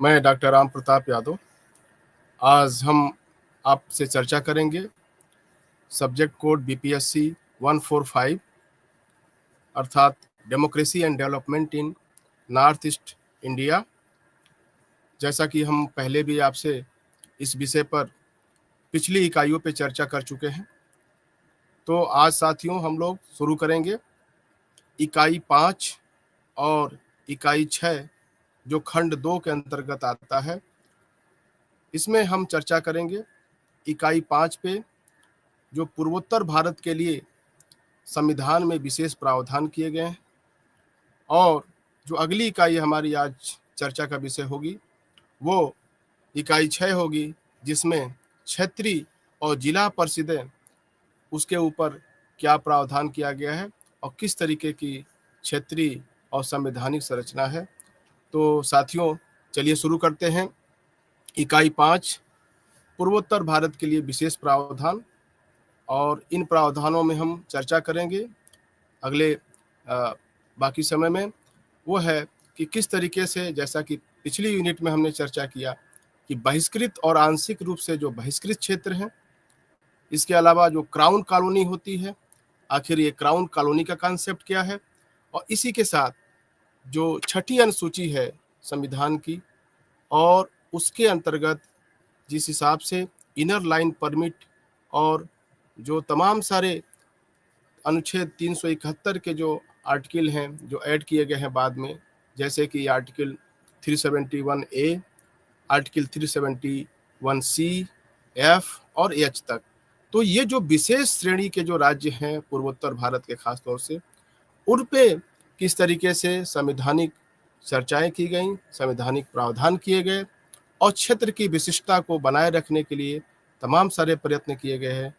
मैं डॉक्टर राम प्रताप यादव। आज हम आपसे चर्चा करेंगे सब्जेक्ट कोड बीपीएससी 145 अर्थात democracy and development in north east India. जैसा कि हम पहले भी आपसे इस विषय पर पिछली इकाइयों पे चर्चा कर चुके हैं, तो आज साथियों हम लोग शुरू करेंगे इकाई 5 और इकाई 6 जो खंड 2 के अंतर्गत आता है। इसमें हम चर्चा करेंगे इकाई 5 पे, जो पूर्वोत्तर भारत के लिए संविधान में विशेष प्रावधान किए गए हैं, और जो अगली इकाई हमारी आज चर्चा का विषय होगी वो इकाई 6 होगी, जिसमें क्षेत्रीय और जिला परिषदें उसके ऊपर क्या प्रावधान किया गया है और किस तरीके की क्षेत्रीय और संवैधानिक संरचना है। तो साथियों चलिए शुरू करते हैं। इकाई 5 पूर्वोत्तर भारत के लिए विशेष प्रावधान, और इन प्रावधानों में हम चर्चा करेंगे अगले बाकी समय में, वो है कि किस तरीके से, जैसा कि पिछली यूनिट में हमने चर्चा किया कि बहिष्कृत और आंशिक रूप से जो बहिष्कृत क्षेत्र हैं, इसके अलावा जो क्राउन कॉलोनी होती है, आखिर ये क्राउन कॉलोनी का कॉन्सेप्ट क्या है, और इसी के साथ जो छठी अनुसूची है संविधान की, और उसके अंतर्गत जिस हिसाब से इनर लाइन परमिट और जो तमाम सारे अनुच्छेद 371 के जो आर्टिकल हैं जो ऐड किए गए हैं बाद में, जैसे कि article 371A, article 371C, F और H तक। तो ये जो विशेष श्रेणी के जो राज्य हैं पूर्वोत्तर भारत के खास तौर से, उन पे किस तरीके से संवैधानिक चर्चाएं की गई, संवैधानिक प्रावधान किए गए, और क्षेत्र की विशिष्टता को बनाए रखने के लिए तमाम सारे प्रयत्न किए गए हैं।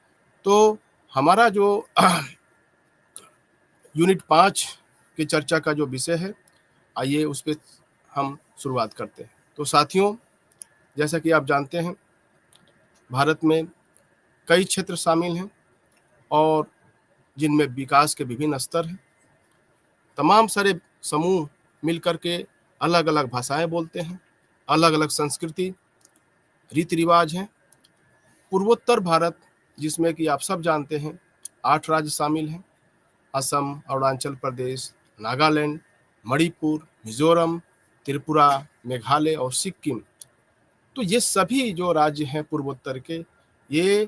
तो हमारा जो यूनिट 5 की चर्चा का जो विषय है, आइए उस पर हम शुरुआत करते हैं। तो साथियों, जैसा कि आप जानते हैं, भारत में कई क्षेत्र शामिल हैं और जिनमें विकास के विभिन्न स्तर हैं। तमाम सारे समूह मिलकर के अलग अलग भाषाएं बोलते हैं, अलग अलग संस्कृति रीति रिवाज हैं। पूर्वोत्तर भारत, जिसमें कि आप सब जानते हैं 8 राज्य शामिल हैं: असम, अरुणाचल प्रदेश, नागालैंड, मणिपुर, मिजोरम, त्रिपुरा, मेघालय और सिक्किम। तो ये सभी जो राज्य हैं पूर्वोत्तर के, ये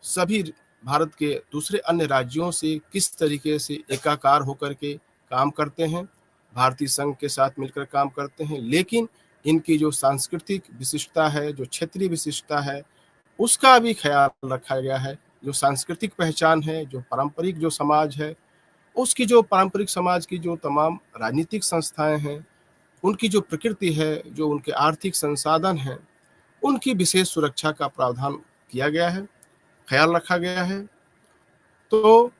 सभी भारत के दूसरे अन्य राज्यों से किस तरीके से एकाकार होकर के काम करते हैं, भारतीय संघ के साथ मिलकर काम करते हैं, लेकिन इनकी जो सांस्कृतिक विशिष्टता है, जो क्षेत्रीय विशिष्टता है, उसका भी ख्याल रखा गया है। जो सांस्कृतिक पहचान है, जो पारंपरिक जो समाज है, उसकी जो पारंपरिक समाज की जो तमाम राजनीतिक संस्थाएं हैं, उनकी जो प्रकृति है, जो उनके आर्थिक संसाधन हैं, उनकी विशेष सुरक्षा का प्रावधान किया गया है, ख्याल रखा गया है। तो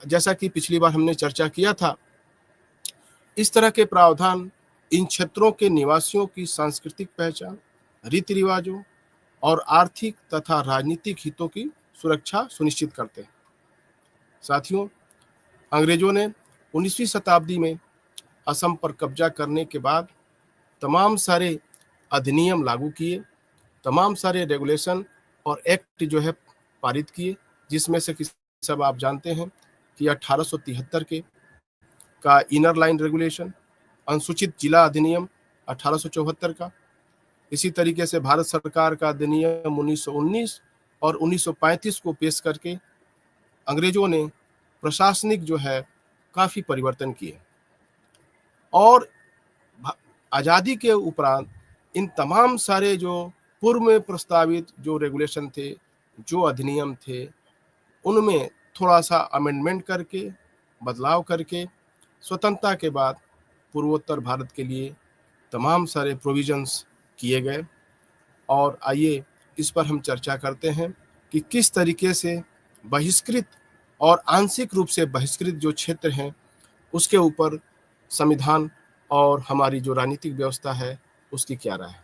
जैसा कि पिछली बार हमने चर्चा किया था, इस तरह के प्रावधान इन क्षेत्रों के निवासियों की सांस्कृतिक पहचान, रीति रिवाजों और आर्थिक तथा राजनीतिक हितों की सुरक्षा सुनिश्चित करते हैं। साथियों, अंग्रेजों ने 19वीं शताब्दी में असम पर कब्जा करने के बाद तमाम सारे अधिनियम लागू किए, तमाम सारे रेगुलेशन और एक्ट जो है पारित किए, जिसमें से सब आप जानते हैं कि 1873 के का इनर लाइन रेगुलेशन, अनुसूचित जिला अधिनियम 1874 का, इसी तरीके से भारत सरकार का अधिनियम 1919 और 1935 को पेश करके अंग्रेजों ने प्रशासनिक जो है काफी परिवर्तन किए। और आज़ादी के उपरांत इन तमाम सारे जो पूर्व में प्रस्तावित जो रेगुलेशन थे, जो अधिनियम थे, उनमें थोड़ा सा अमेंडमेंट करके, बदलाव करके, स्वतंत्रता के बाद पूर्वोत्तर भारत के लिए तमाम सारे प्रोविजंस किए गए। और आइए इस पर हम चर्चा करते हैं कि किस तरीके से बहिष्कृत और आंशिक रूप से बहिष्कृत जो क्षेत्र हैं, उसके ऊपर संविधान और हमारी जो राजनीतिक व्यवस्था है उसकी क्या राय है।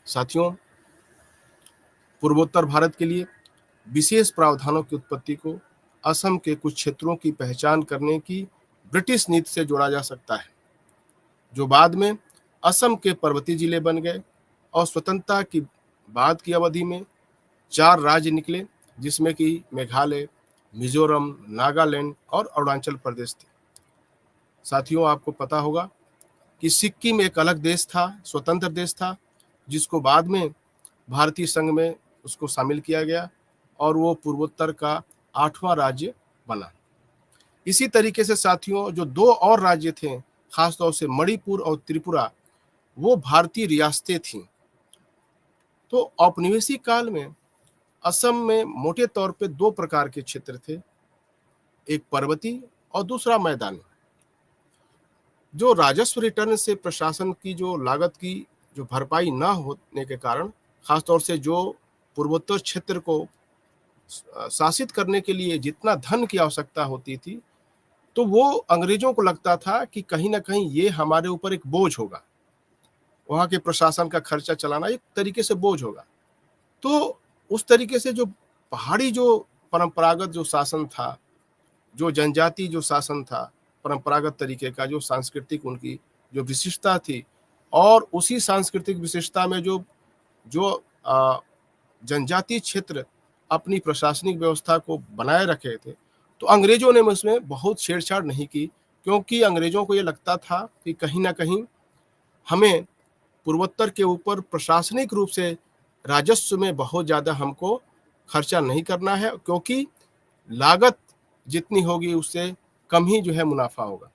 साथियों, पूर्वोत्तर भारत के लिए विशेष प्रावधानों की उत्पत्ति को असम के कुछ क्षेत्रों की पहचान करने की ब्रिटिश नीति से जोड़ा जा सकता है, जो बाद में असम के पर्वतीय जिले बन गए और स्वतंत्रता की बाद की अवधि में 4 राज्य निकले, जिसमें कि मेघालय, मिजोरम, नागालैंड और अरुणाचल प्रदेश थे। साथियों, आपको पता होगा कि सिक्किम एक अलग देश था, स्वतंत्र देश था, जिसको बाद में भारतीय संघ में उसको शामिल किया गया और वो पूर्वोत्तर का 8वां राज्य बना। इसी तरीके से साथियों, जो 2 और राज्य थे, खासतौर से मणिपुर और त्रिपुरा, वो भारतीय रियासतें थीं। तो औपनिवेशिक काल में असम में मोटे तौर पे 2 प्रकार के क्षेत्र थे, एक पर्वतीय और दूसरा मैदानी। जो राजस्व रिटर्न से प्रशासन की जो लागत की जो भरपाई ना होने के कारण, खासतौर से जो पूर्वोत्तर क्षेत्र को शासित करने के लिए जितना धन की आवश्यकता होती थी, तो वो अंग्रेजों को लगता था कि कहीं ना कहीं ये हमारे ऊपर एक बोझ होगा, वहाँ के प्रशासन का खर्चा चलाना एक तरीके से बोझ होगा। तो उस तरीके से जो पहाड़ी जो परंपरागत जो शासन था, जो जनजाति जो शासन था, परंपरागत तरीके का जो सांस्कृतिक उनकी जो विशिष्टता थी, और उसी सांस्कृतिक विशिष्टता में जो जो जनजातीय क्षेत्र अपनी प्रशासनिक व्यवस्था को बनाए रखे थे, तो अंग्रेजों ने उसमें बहुत छेड़छाड़ नहीं की, क्योंकि अंग्रेजों को ये लगता था कि कहीं ना कहीं हमें पूर्वोत्तर के ऊपर प्रशासनिक रूप से राजस्व में बहुत ज़्यादा हमको खर्चा नहीं करना है, क्योंकि लागत जितनी होगी उससे कम ही जो है मुनाफा होगा।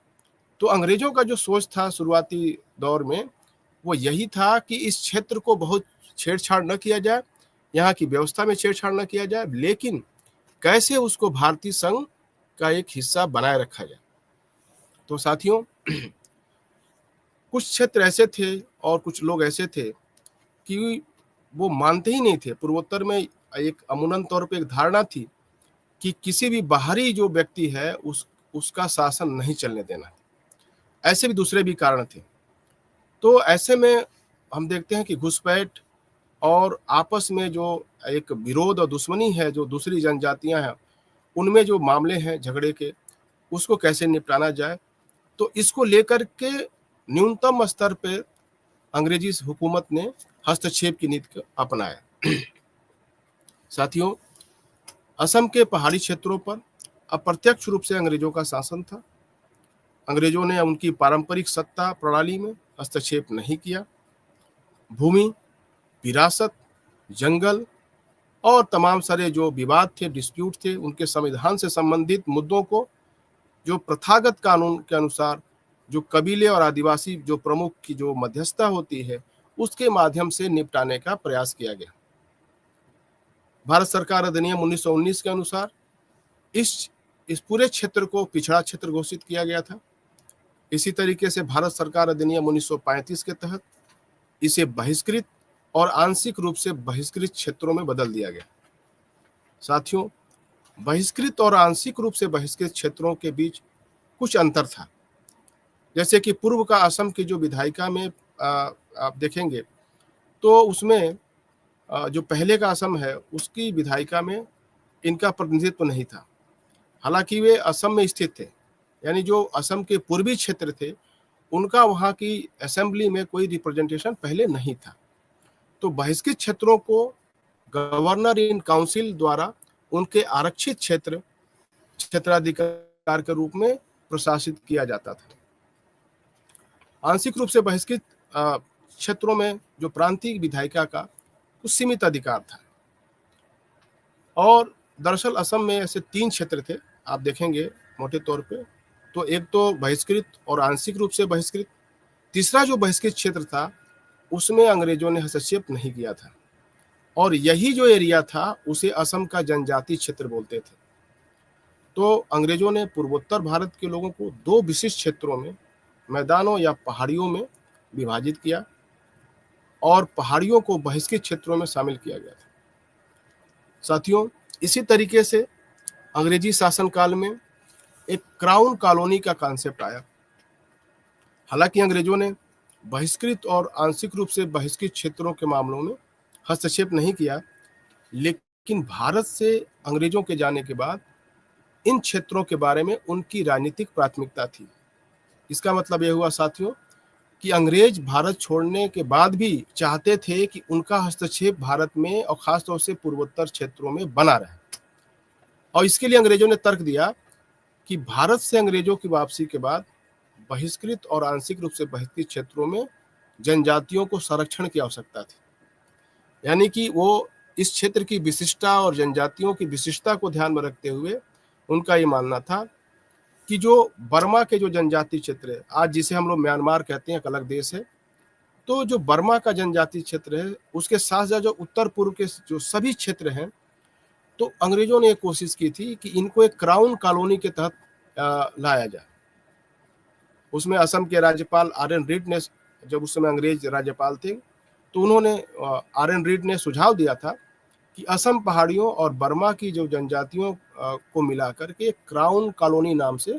तो अंग्रेजों का जो सोच था शुरुआती दौर में, वो यही था कि इस क्षेत्र को बहुत छेड़छाड़ न किया जाए, यहाँ की व्यवस्था में छेड़छाड़ न किया जाए, लेकिन कैसे उसको भारतीय संघ का एक हिस्सा बनाए रखा जाए। तो साथियों, कुछ क्षेत्र ऐसे थे और कुछ लोग ऐसे थे कि वो मानते ही नहीं थे। पूर्वोत्तर में एक अमूमन तौर पे एक धारणा थी कि किसी भी बाहरी जो व्यक्ति है उसका शासन नहीं चलने देना। ऐसे भी दूसरे भी कारण थे। तो ऐसे में हम देखते हैं कि घुसपैठ और आपस में जो एक विरोध और दुश्मनी है, जो दूसरी जनजातियां हैं, उनमें जो मामले हैं झगड़े के, उसको कैसे निपटाना जाए, तो इसको लेकर के न्यूनतम स्तर पे अंग्रेजी हुकूमत ने हस्तक्षेप की नीति को अपनाया। साथियों, असम के पहाड़ी क्षेत्रों पर अप्रत्यक्ष रूप से अंग्रेजों का शासन था। अंग्रेजों ने उनकी पारंपरिक सत्ता प्रणाली में हस्तक्षेप नहीं किया। भूमि, विरासत, जंगल और तमाम सारे जो विवाद थे, डिस्प्यूट थे, उनके संविधान से संबंधित मुद्दों को जो प्रथागत कानून के अनुसार जो कबीले और आदिवासी जो प्रमुख की जो मध्यस्थता होती है, उसके माध्यम से निपटाने का प्रयास किया गया। भारत सरकार अधिनियम 1919 के अनुसार इस पूरे क्षेत्र को पिछड़ा क्षेत्र घोषित किया गया था। इसी तरीके से भारत सरकार अधिनियम 1935 के तहत इसे बहिष्कृत और आंशिक रूप से बहिष्कृत क्षेत्रों में बदल दिया गया। साथियों, बहिष्कृत और आंशिक रूप से बहिष्कृत क्षेत्रों के बीच कुछ अंतर था। जैसे कि पूर्व का असम की जो विधायिका में आप देखेंगे, तो उसमें जो पहले का असम है, उसकी विधायिका में इनका प्रतिनिधित्व नहीं था। हालांकि वे असम में स्थित थे, यानी जो असम के पूर्वी क्षेत्र थे, उनका वहाँ की असेंबली में कोई रिप्रेजेंटेशन पहले नहीं था। तो बहिष्कृत क्षेत्रों को गवर्नर इन काउंसिल द्वारा उनके आरक्षित क्षेत्राधिकार के रूप में प्रशासित किया जाता था। आंशिक रूप से बहिष्कृत क्षेत्रों में जो प्रांतीय विधायिका का कुछ सीमित अधिकार था। और दरअसल असम में ऐसे 3 क्षेत्र थे, आप देखेंगे मोटे तौर पे। तो एक तो बहिष्कृत और आंशिक रूप से बहिष्कृत, तीसरा जो बहिष्कृत क्षेत्र था उसमें अंग्रेजों ने हस्तक्षेप नहीं किया था, और यही जो एरिया था उसे असम का जनजातीय क्षेत्र बोलते थे। तो अंग्रेजों ने पूर्वोत्तर भारत के लोगों को 2 विशिष्ट क्षेत्रों में, मैदानों या पहाड़ियों में विभाजित किया, और पहाड़ियों को बहिष्कृत क्षेत्रों में शामिल किया गया था। साथियों, इसी तरीके से अंग्रेजी शासनकाल में एक क्राउन कॉलोनी का कॉन्सेप्ट आया। हालांकि अंग्रेजों ने बहिष्कृत और आंशिक रूप से बहिष्कृत क्षेत्रों के मामलों में हस्तक्षेप नहीं किया, लेकिन भारत से अंग्रेजों के जाने के बाद इन क्षेत्रों के बारे में उनकी राजनीतिक प्राथमिकता थी। इसका मतलब यह हुआ साथियों कि अंग्रेज भारत छोड़ने के बाद भी चाहते थे कि उनका हस्तक्षेप भारत में और खासतौर से पूर्वोत्तर क्षेत्रों में बना रहे। और इसके लिए अंग्रेजों ने तर्क दिया कि भारत से अंग्रेजों की वापसी के बाद बहिष्कृत और आंशिक रूप से बहिष्कृत क्षेत्रों में जनजातियों को संरक्षण की आवश्यकता थी। यानी कि वो इस क्षेत्र की विशिष्टता और जनजातियों की विशिष्टता को ध्यान में रखते हुए उनका ये मानना था कि जो बर्मा के जो जनजाति क्षेत्र है, आज जिसे हम लोग म्यांमार कहते हैं, एक अलग देश है, तो जो बर्मा का जनजाति क्षेत्र है उसके साथ साथ जो उत्तर पूर्व के जो सभी क्षेत्र हैं, तो अंग्रेजों ने एक कोशिश की थी कि इनको एक क्राउन कॉलोनी के तहत लाया जाए। उसमें असम के राज्यपाल आर.एन. रीड ने, जब उस समय अंग्रेज राज्यपाल थे, तो उन्होंने आर.एन. रीड ने सुझाव दिया था कि असम पहाड़ियों और बर्मा की जो जनजातियों को मिलाकर के क्राउन कॉलोनी नाम से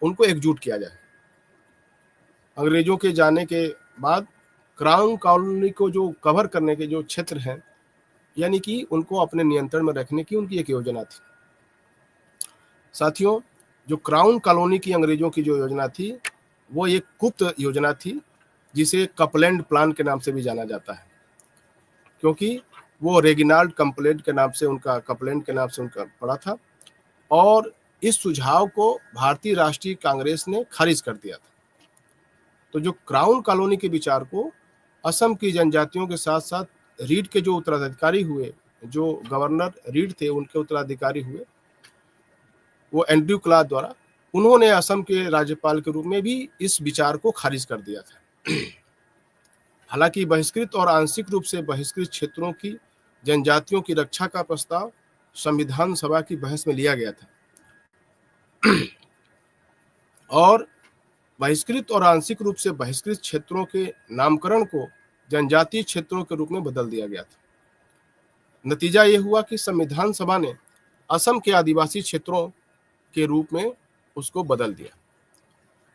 उनको एकजुट किया जाए। अंग्रेजों के जाने के बाद क्राउन कॉलोनी को जो कवर करने के जो क्षेत्र हैं, यानी कि उनको अपने नियंत्रण में रखने की उनकी एक योजना थी। साथियों, जो क्राउन कॉलोनी की अंग्रेजों की जो योजना थी वो एक गुप्त योजना थी, जिसे कपलैंड प्लान के नाम से भी जाना जाता है, क्योंकि वो रेगिनाल्ड कपलैंड के नाम से उनका पड़ा था। और इस सुझाव को भारतीय राष्ट्रीय कांग्रेस ने खारिज कर दिया था। तो जो क्राउन कॉलोनी के विचार को असम की जनजातियों के साथ साथ रीड के जो उत्तराधिकारी हुए, जो गवर्नर रीड थे उनके उत्तराधिकारी हुए, वो एंड्रयू क्लार्क द्वारा, उन्होंने असम के राज्यपाल के रूप में भी इस विचार को खारिज कर दिया था। हालांकि बहिष्कृत और आंशिक रूप से बहिष्कृत क्षेत्रों की जनजातियों की रक्षा का प्रस्ताव संविधान सभा की बहस में लिया गया था और बहिष्कृत और आंशिक रूप से बहिष्कृत क्षेत्रों के नामकरण को जनजातीय क्षेत्रों के रूप में बदल दिया गया था। नतीजा ये हुआ कि संविधान सभा ने असम के आदिवासी क्षेत्रों के रूप में उसको बदल दिया।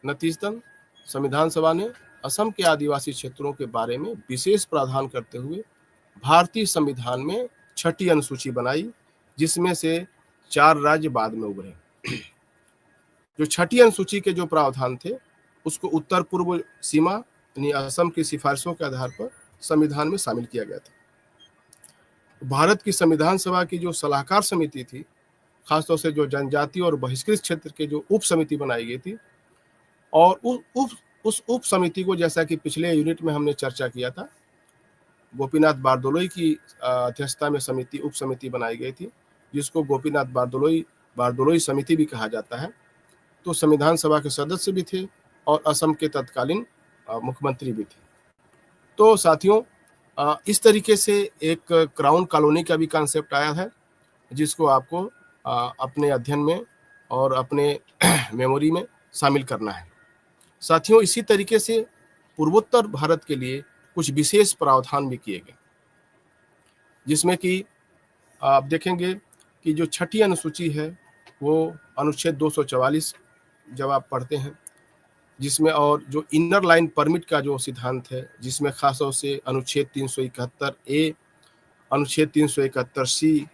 नतीजतन संविधान सभा ने असम के आदिवासी क्षेत्रों के बारे में विशेष प्रावधान करते हुए भारतीय संविधान में 6ठी अनुसूची बनाई, जिसमें से 4 राज्य बाद में उभरे। जो 6ठी अनुसूची के जो प्रावधान थे उसको उत्तर पूर्व सीमा यानी असम की सिफारिशों के आधार पर संविधान में शामिल किया गया था। भारत की संविधान सभा की जो सलाहकार समिति थी, खासतौर से जो जनजाति और बहिष्कृत क्षेत्र के जो उप समिति बनाई गई थी, और उस उप समिति को, जैसा कि पिछले यूनिट में हमने चर्चा किया था, गोपीनाथ बारदोलोई की अध्यक्षता में उप समिति बनाई गई थी, जिसको गोपीनाथ बारदोलोई समिति भी कहा जाता है। तो संविधान सभा के सदस्य भी थे और असम के तत्कालीन मुख्यमंत्री भी थे। तो साथियों, इस तरीके से एक क्राउन कॉलोनी का भी कॉन्सेप्ट आया है, जिसको आपको अपने अध्ययन में और अपने मेमोरी में शामिल करना है। साथियों, इसी तरीके से पूर्वोत्तर भारत के लिए कुछ विशेष प्रावधान भी किए गए, जिसमें कि आप देखेंगे कि जो 6ठी अनुसूची है वो अनुच्छेद 244 जब आप पढ़ते हैं, जिसमें और जो इनर लाइन परमिट का जो सिद्धांत है, जिसमें खासतौर से अनुच्छेद 371 ए, अनुच्छेद 371 सी,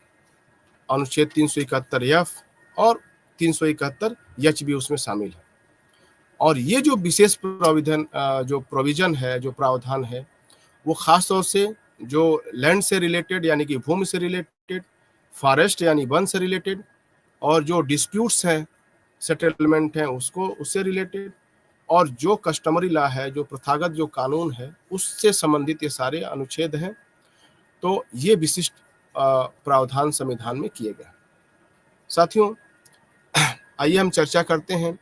अनुच्छेद 371 एफ और 371 एच भी उसमें शामिल है। और ये जो विशेष प्रोविजन है, जो प्रावधान है, वो खासतौर से जो लैंड से रिलेटेड यानी कि भूमि से रिलेटेड, फॉरेस्ट यानी वन से रिलेटेड, और जो डिस्प्यूट्स हैं, सेटलमेंट हैं, उससे रिलेटेड, और जो कस्टमरी लॉ है, जो प्रथागत जो कानून है, उससे संबंधित ये सारे अनुच्छेद हैं। तो ये विशिष्ट प्रावधान संविधान में किए गए। साथियों, आइए हम चर्चा करते हैं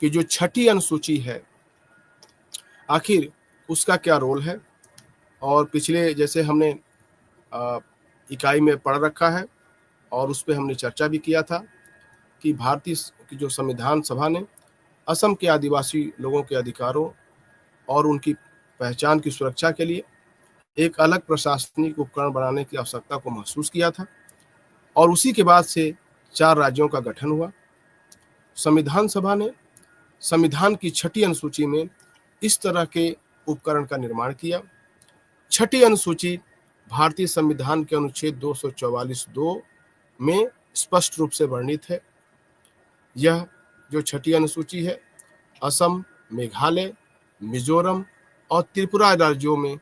कि जो 6ठी अनुसूची है, आखिर उसका क्या रोल है। और पिछले जैसे हमने इकाई में पढ़ रखा है और उस पर हमने चर्चा भी किया था कि भारतीय की जो संविधान सभा ने असम के आदिवासी लोगों के अधिकारों और उनकी पहचान की सुरक्षा के लिए एक अलग प्रशासनिक उपकरण बनाने की आवश्यकता को महसूस किया था, और उसी के बाद से 4 राज्यों का गठन हुआ। संविधान सभा ने संविधान की 6ठी अनुसूची में इस तरह के उपकरण का निर्माण किया। 6ठी अनुसूची भारतीय संविधान के अनुच्छेद 244(2) में स्पष्ट रूप से वर्णित है। यह जो 6ठी अनुसूची है, असम, मेघालय, मिजोरम, और त्रिपुरा राज्यों में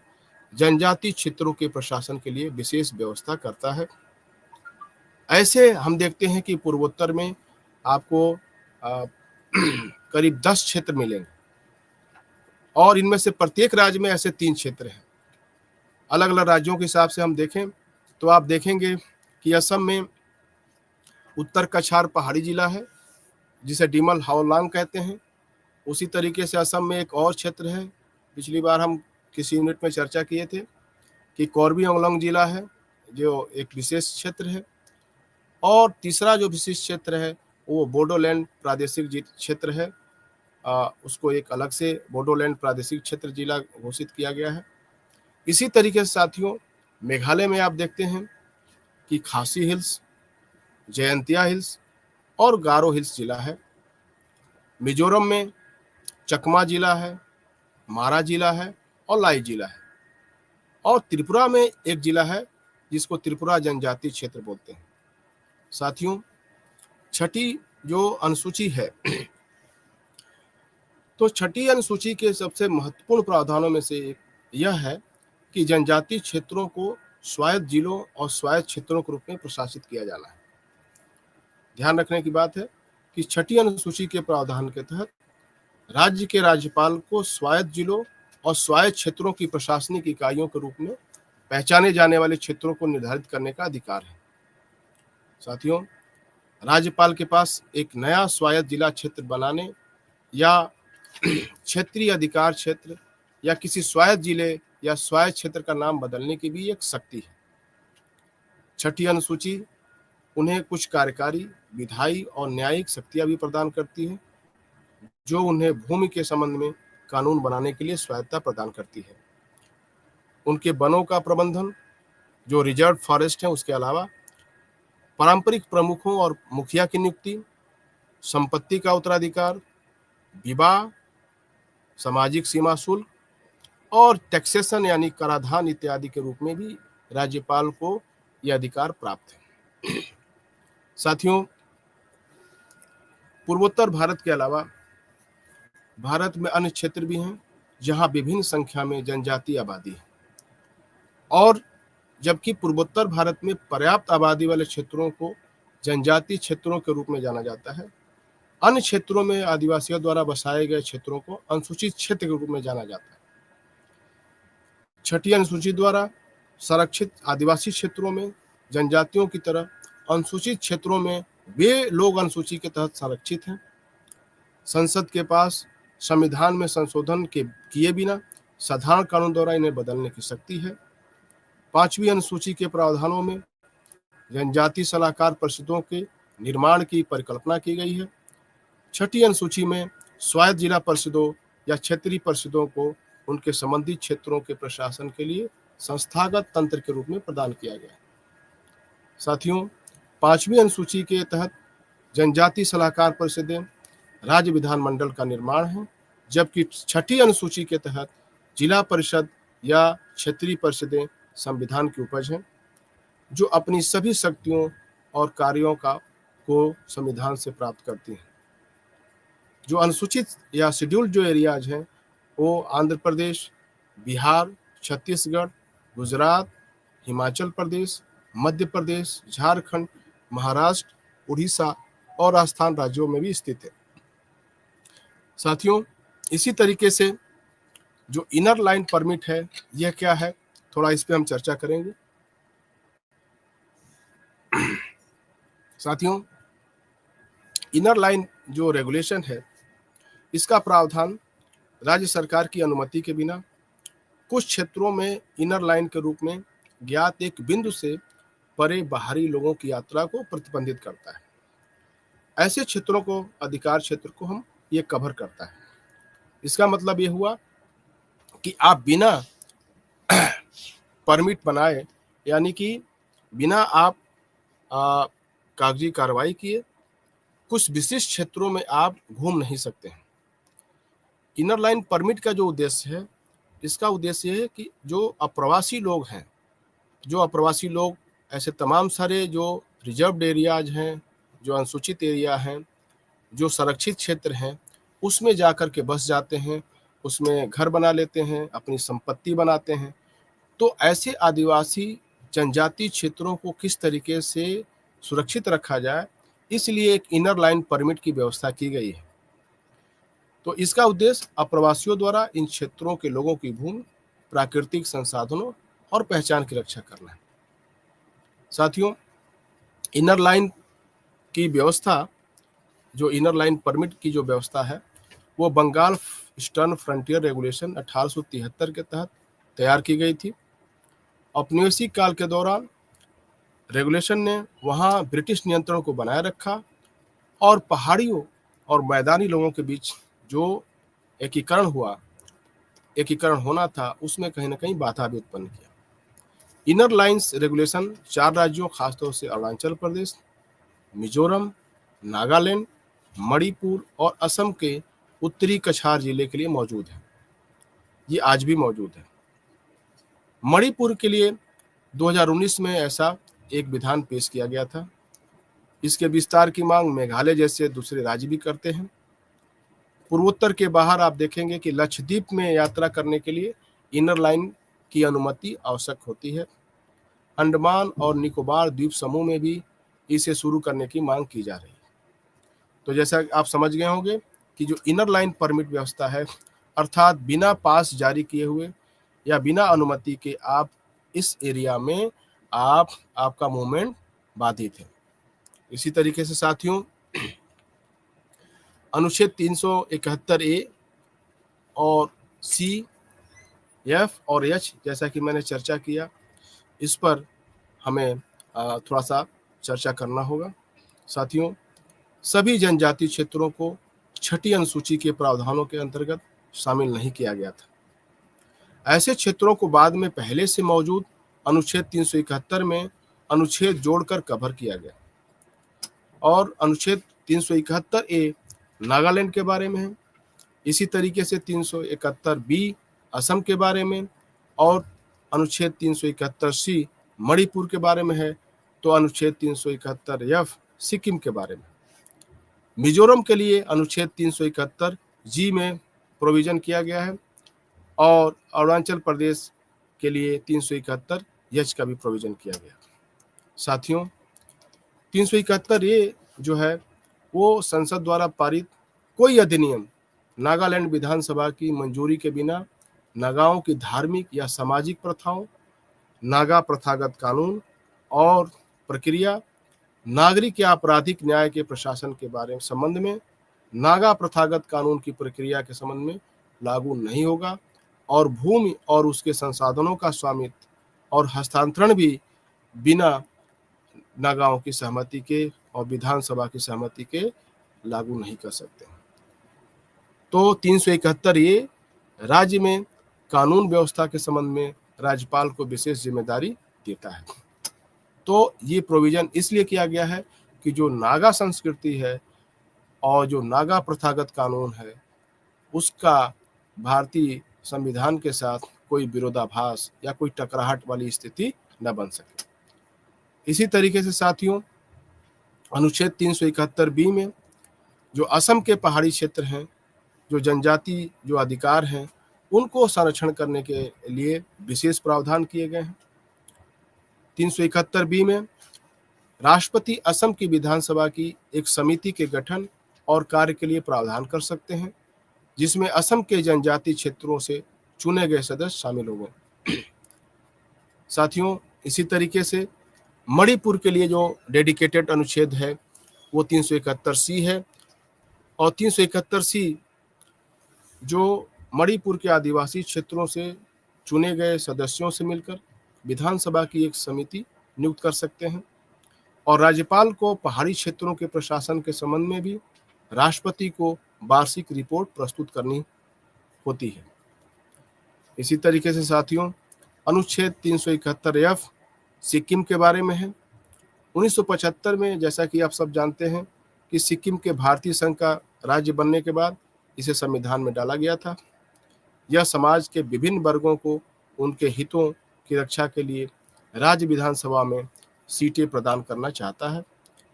जनजातीय क्षेत्रों के प्रशासन के लिए विशेष व्यवस्था करता है। ऐसे हम देखते हैं कि पूर्वोत्तर में आपको करीब 10 क्षेत्र मिलेंगे और इनमें से प्रत्येक राज्य में ऐसे 3 क्षेत्र हैं। अलग अलग राज्यों के हिसाब से हम देखें तो आप देखेंगे कि असम में उत्तर कछार पहाड़ी जिला है जिसे डिमल हाओलांग कहते हैं। उसी तरीके से असम में एक और क्षेत्र है, पिछली बार हम किसी यूनिट में चर्चा किए थे कि कोर्बी आंगलोंग जिला है जो एक विशेष क्षेत्र है। और तीसरा जो विशेष क्षेत्र है वो बोडोलैंड प्रादेशिक क्षेत्र है, उसको एक अलग से बोडोलैंड प्रादेशिक क्षेत्र जिला घोषित किया गया है। इसी तरीके से साथियों मेघालय में आप देखते हैं कि खासी हिल्स, जयंतिया हिल्स और गारो हिल्स जिला है। मिजोरम में चकमा जिला है, मारा जिला है और लाई जिला है। और त्रिपुरा में एक जिला है जिसको त्रिपुरा जनजातीय क्षेत्र बोलते हैं। साथियों छठी जो अनुसूची है तो छठी अनुसूची के सबसे महत्वपूर्ण प्रावधानों में से एक यह है कि जनजातीय क्षेत्रों को स्वायत्त जिलों और स्वायत्त क्षेत्रों के रूप में प्रशासित किया जाना है। ध्यान रखने की बात है कि छठी अनुसूची के प्रावधान के तहत राज्य के राज्यपाल को स्वायत्त जिलों और स्वायत्त क्षेत्रों की प्रशासनिक इकाइयों के रूप में पहचाने जाने वाले क्षेत्रों को निर्धारित करने का अधिकार है। साथियों राज्यपाल के पास एक नया स्वायत्त जिला क्षेत्र बनाने या क्षेत्रीय अधिकार क्षेत्र या किसी स्वायत्त जिले या स्वायत्त क्षेत्र का नाम बदलने की भी एक शक्ति है। छठी अनुसूची उन्हें कुछ कार्यकारी, विधायी और न्यायिक शक्तियां भी प्रदान करती है जो उन्हें भूमि के संबंध में कानून बनाने के लिए स्वायत्तता प्रदान करती है। उनके वनों का प्रबंधन जो रिजर्व फॉरेस्ट है उसके अलावा पारंपरिक प्रमुखों और मुखिया की नियुक्ति, संपत्ति का उत्तराधिकार, विवाह, सामाजिक सीमा शुल्क और टैक्सेशन यानी कराधान इत्यादि के रूप में भी राज्यपाल को यह अधिकार प्राप्त है। साथियों पूर्वोत्तर भारत के अलावा भारत में अन्य क्षेत्र भी हैं जहां विभिन्न संख्या में जनजातीय आबादी है और जबकि पूर्वोत्तर भारत में पर्याप्त आबादी वाले क्षेत्रों को जनजातीय क्षेत्रों के रूप में जाना जाता है, अन्य क्षेत्रों में आदिवासियों द्वारा बसाए गए क्षेत्रों को अनुसूचित क्षेत्र के रूप में जाना जाता है। छठी अनुसूची द्वारा संरक्षित आदिवासी क्षेत्रों में जनजातियों की तरह अनुसूचित क्षेत्रों में वे लोग अनुसूची के तहत संरक्षित हैं। संसद के पास संविधान में संशोधन के किए बिना साधारण कानून द्वारा इन्हें बदलने की शक्ति है। 5वीं अनुसूची के प्रावधानों में जनजातीय सलाहकार परिषदों के निर्माण की परिकल्पना की गई है। छठी अनुसूची में स्वायत्त जिला परिषदों या क्षेत्रीय परिषदों को उनके संबंधित क्षेत्रों के प्रशासन के लिए संस्थागत तंत्र के रूप में प्रदान किया गया है। साथियों 5वीं अनुसूची के तहत जनजातीय सलाहकार परिषदें राज्य विधानमंडल का निर्माण है, जबकि छठी अनुसूची के तहत जिला परिषद या क्षेत्रीय परिषदें संविधान की उपज हैं जो अपनी सभी शक्तियों और कार्यों को संविधान से प्राप्त करती हैं। जो अनुसूचित या शेड्यूल्ड जो एरियाज हैं वो आंध्र प्रदेश, बिहार, छत्तीसगढ़, गुजरात, हिमाचल प्रदेश, मध्य प्रदेश, झारखंड, महाराष्ट्र, उड़ीसा और राजस्थान राज्यों में भी स्थित है। साथियों इसी तरीके से जो इनर लाइन परमिट है यह क्या है, थोड़ा इस पे हम चर्चा करेंगे। साथियों इनर लाइन जो रेगुलेशन है इसका प्रावधान राज्य सरकार की अनुमति के बिना कुछ क्षेत्रों में इनर लाइन के रूप में ज्ञात एक बिंदु से परे बाहरी लोगों की यात्रा को प्रतिबंधित करता है। ऐसे क्षेत्रों को अधिकार क्षेत्र को हम ये कवर करता है। इसका मतलब ये हुआ कि आप बिना परमिट बनाए यानी कि बिना आप कागजी कार्रवाई किए कुछ विशिष्ट क्षेत्रों में आप घूम नहीं सकते हैं। इनर लाइन परमिट का जो उद्देश्य है इसका उद्देश्य ये है कि जो अप्रवासी लोग हैं, जो अप्रवासी लोग ऐसे तमाम सारे जो रिजर्व्ड एरियाज हैं, जो अनुसूचित एरिया हैं, जो संरक्षित क्षेत्र हैं उसमें जाकर के बस जाते हैं उसमें घर बना लेते हैं, अपनी संपत्ति बनाते हैं। तो ऐसे आदिवासी जनजाति क्षेत्रों को किस तरीके से सुरक्षित रखा जाए, इसलिए एक इनर लाइन परमिट की व्यवस्था की गई है। तो इसका उद्देश्य अप्रवासियों द्वारा इन क्षेत्रों के लोगों की भूमि, प्राकृतिक संसाधनों और पहचान की रक्षा करना है। साथियों, इनर लाइन की व्यवस्था, जो इनर लाइन परमिट की जो व्यवस्था है, वो बंगाल ईस्टर्न फ्रंटियर रेगुलेशन 1873 के तहत तैयार की गई थी। औपनिवेशिक काल के दौरान रेगुलेशन ने वहाँ ब्रिटिश नियंत्रण को बनाए रखा और पहाड़ियों और मैदानी लोगों के बीच जो एकीकरण होना था, उसमें कहीं ना कहीं बाधा भी उत्पन्न किया। इनर लाइन्स रेगुलेशन 4 राज्यों, खासतौर से अरुणाचल प्रदेश, मिजोरम, नागालैंड, मणिपुर और असम के उत्तरी कछार जिले के लिए मौजूद है। ये आज भी मौजूद है। मणिपुर के लिए 2019 में ऐसा एक विधान पेश किया गया था। इसके विस्तार की मांग मेघालय जैसे दूसरे राज्य भी करते हैं। पूर्वोत्तर के बाहर आप देखेंगे कि लक्षद्वीप में यात्रा करने के लिए इनर लाइन की अनुमति आवश्यक होती है। अंडमान और निकोबार द्वीप समूह में भी इसे शुरू करने की मांग की जा रही है। तो जैसा आप समझ गए होंगे कि जो इनर लाइन परमिट व्यवस्था है, अर्थात बिना पास जारी किए हुए या बिना अनुमति के आप इस एरिया में आपका मूवमेंट बाधित है। इसी तरीके से साथियों, अनुच्छेद 371 ए और सी, एफ और एच, जैसा कि मैंने चर्चा किया, इस पर हमें थोड़ा सा चर्चा करना होगा। साथियों, सभी जनजाति क्षेत्रों को छठी अनुसूची के प्रावधानों के अंतर्गत शामिल नहीं किया गया था। ऐसे क्षेत्रों को बाद में पहले से मौजूद अनुच्छेद 371 में अनुच्छेद जोड़कर कवर किया गया। और अनुच्छेद 371 ए नागालैंड के बारे में है। इसी तरीके से 371 बी असम के बारे में और अनुच्छेद 371 सी मणिपुर के बारे में है। तो अनुच्छेद 371 एफ सिक्किम के बारे में। मिजोरम के लिए अनुच्छेद 371 जी में प्रोविजन किया गया है और अरुणाचल प्रदेश के लिए 371 एच का भी प्रोविजन किया गया। साथियों, 371 ए जो है वो संसद द्वारा पारित कोई अधिनियम नागालैंड विधानसभा की मंजूरी के बिना नागाओं की धार्मिक या सामाजिक प्रथाओं, नागा प्रथागत कानून और प्रक्रिया, नागरिक या आपराधिक न्याय के प्रशासन के बारे में संबंध में, नागा प्रथागत कानून की प्रक्रिया के संबंध में लागू नहीं होगा और भूमि और उसके संसाधनों का स्वामित्व और हस्तांतरण भी बिना नागाओं की सहमति के और विधानसभा की सहमति के लागू नहीं कर सकते। तो 371 ये राज्य में कानून व्यवस्था के संबंध में राज्यपाल को विशेष जिम्मेदारी देता है। तो ये प्रोविजन इसलिए किया गया है कि जो नागा संस्कृति है और जो नागा प्रथागत कानून है, उसका भारतीय संविधान के साथ कोई विरोधाभास या कोई टकराहट वाली स्थिति न बन सके। इसी तरीके से साथियों, अनुच्छेद 371 बी में जो असम के पहाड़ी क्षेत्र हैं, जो जनजाति जो अधिकार हैं, उनको संरक्षण करने के लिए विशेष प्रावधान किए गए हैं। 371 बी में राष्ट्रपति असम की विधानसभा की एक समिति के गठन और कार्य के लिए प्रावधान कर सकते हैं, जिसमें असम के जनजाति क्षेत्रों से चुने गए सदस्य शामिल होंगे। साथियों, इसी तरीके से मणिपुर के लिए जो डेडिकेटेड अनुच्छेद है वो 371 सी है और 371 सी जो मणिपुर के आदिवासी क्षेत्रों से चुने गए सदस्यों से मिलकर विधानसभा की एक समिति नियुक्त कर सकते हैं और राज्यपाल को पहाड़ी क्षेत्रों के प्रशासन के संबंध में भी राष्ट्रपति को वार्षिक रिपोर्ट प्रस्तुत करनी होती है। इसी तरीके से साथियों, अनुच्छेद 371 एफ सिक्किम के बारे में है। 1975 में, जैसा कि आप सब जानते हैं, कि सिक्किम के भारतीय संघ का राज्य बनने के बाद इसे संविधान में डाला गया था। यह समाज के विभिन्न वर्गों को उनके हितों की रक्षा के लिए राज्य विधानसभा में सीटें प्रदान करना चाहता है।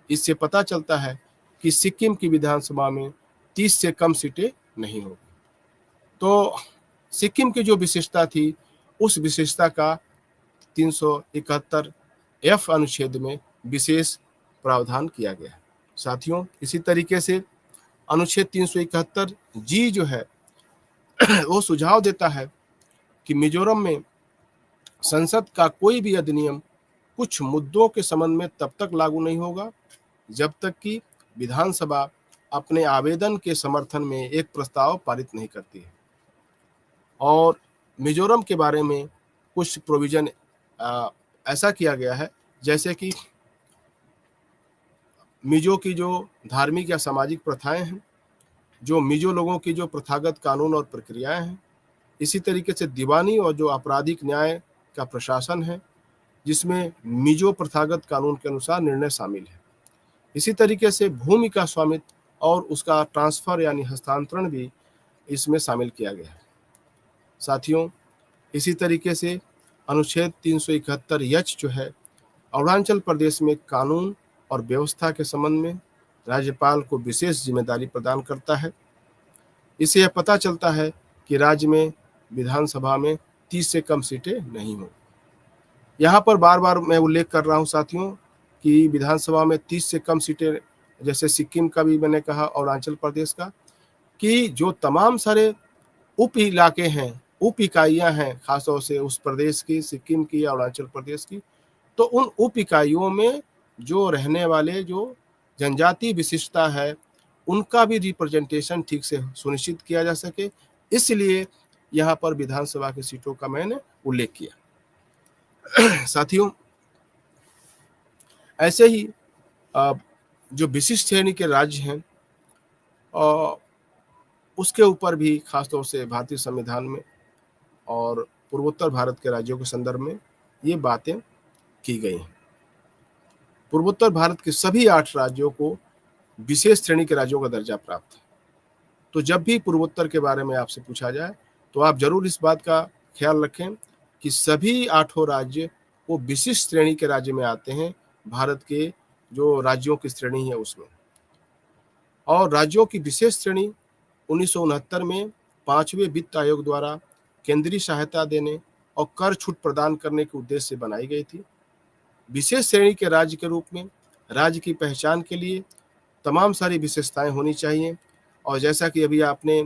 इससे पता चलता है कि सिक्किम की विधानसभा में 30 से कम सीटें नहीं होगी। तो सिक्किम की जो विशेषता थी, उस विशेषता का 371 एफ अनुच्छेद में विशेष प्रावधान किया गया है। साथियों, इसी तरीके से अनुच्छेद 371 जी जो है वो सुझाव देता है कि मिजोरम में संसद का कोई भी अधिनियम कुछ मुद्दों के संबंध में तब तक लागू नहीं होगा जब तक कि विधानसभा अपने आवेदन के समर्थन में एक प्रस्ताव पारित नहीं करती है। और मिजोरम के बारे में कुछ प्रोविजन ऐसा किया गया है, जैसे कि मिजो की जो धार्मिक या सामाजिक प्रथाएं हैं, जो मिजो लोगों की जो प्रथागत कानून और प्रक्रियाएं हैं, इसी तरीके से दीवानी और जो आपराधिक न्याय का प्रशासन है, जिसमें मिजो प्रथागत कानून के अनुसार निर्णय शामिल है। इसी तरीके से भूमि का स्वामित्व और उसका ट्रांसफर यानी हस्तांतरण भी इसमें शामिल किया गया है। साथियों, इसी तरीके से अनुच्छेद 371 यच जो है अरुणाचल प्रदेश में कानून और व्यवस्था के संबंध में राज्यपाल को विशेष जिम्मेदारी प्रदान करता है। इससे यह पता चलता है कि राज्य में विधानसभा में 30 से कम सीटें नहीं हो। यहाँ पर बार बार मैं उल्लेख कर रहा हूँ साथियों कि विधानसभा में 30 से कम सीटें, जैसे सिक्किम का भी मैंने कहा, अरुणाचल प्रदेश का, कि जो तमाम सारे उप इलाके हैं, उप इकाइयाँ हैं, खासतौर से उस प्रदेश की, सिक्किम की या अरुणाचल प्रदेश की, तो उन उप इकाइयों में जो रहने वाले जो जनजाति विशिष्टता है, उनका भी रिप्रेजेंटेशन ठीक से सुनिश्चित किया जा सके, इसलिए यहाँ पर विधानसभा की सीटों का मैंने उल्लेख किया। साथियों, ऐसे ही जो विशिष्ट श्रेणी के राज्य हैं, उसके ऊपर भी खासतौर से भारतीय संविधान में और पूर्वोत्तर भारत के राज्यों के संदर्भ में ये बातें की गई हैं। पूर्वोत्तर भारत के सभी 8 राज्यों को विशेष श्रेणी के राज्यों का दर्जा प्राप्त है। तो जब भी पूर्वोत्तर के बारे में आपसे पूछा जाए तो आप जरूर इस बात का ख्याल रखें कि सभी 8 राज्य वो विशिष्ट श्रेणी के राज्य में आते हैं, भारत के जो राज्यों की श्रेणी है उसमें। और राज्यों की विशेष श्रेणी 1969 में 5वें वित्त आयोग द्वारा केंद्रीय सहायता देने और कर छूट प्रदान करने के उद्देश्य से बनाई गई थी। विशेष श्रेणी के राज्य के रूप में राज्य की पहचान के लिए तमाम सारी विशेषताएं होनी चाहिए। और जैसा कि अभी आपने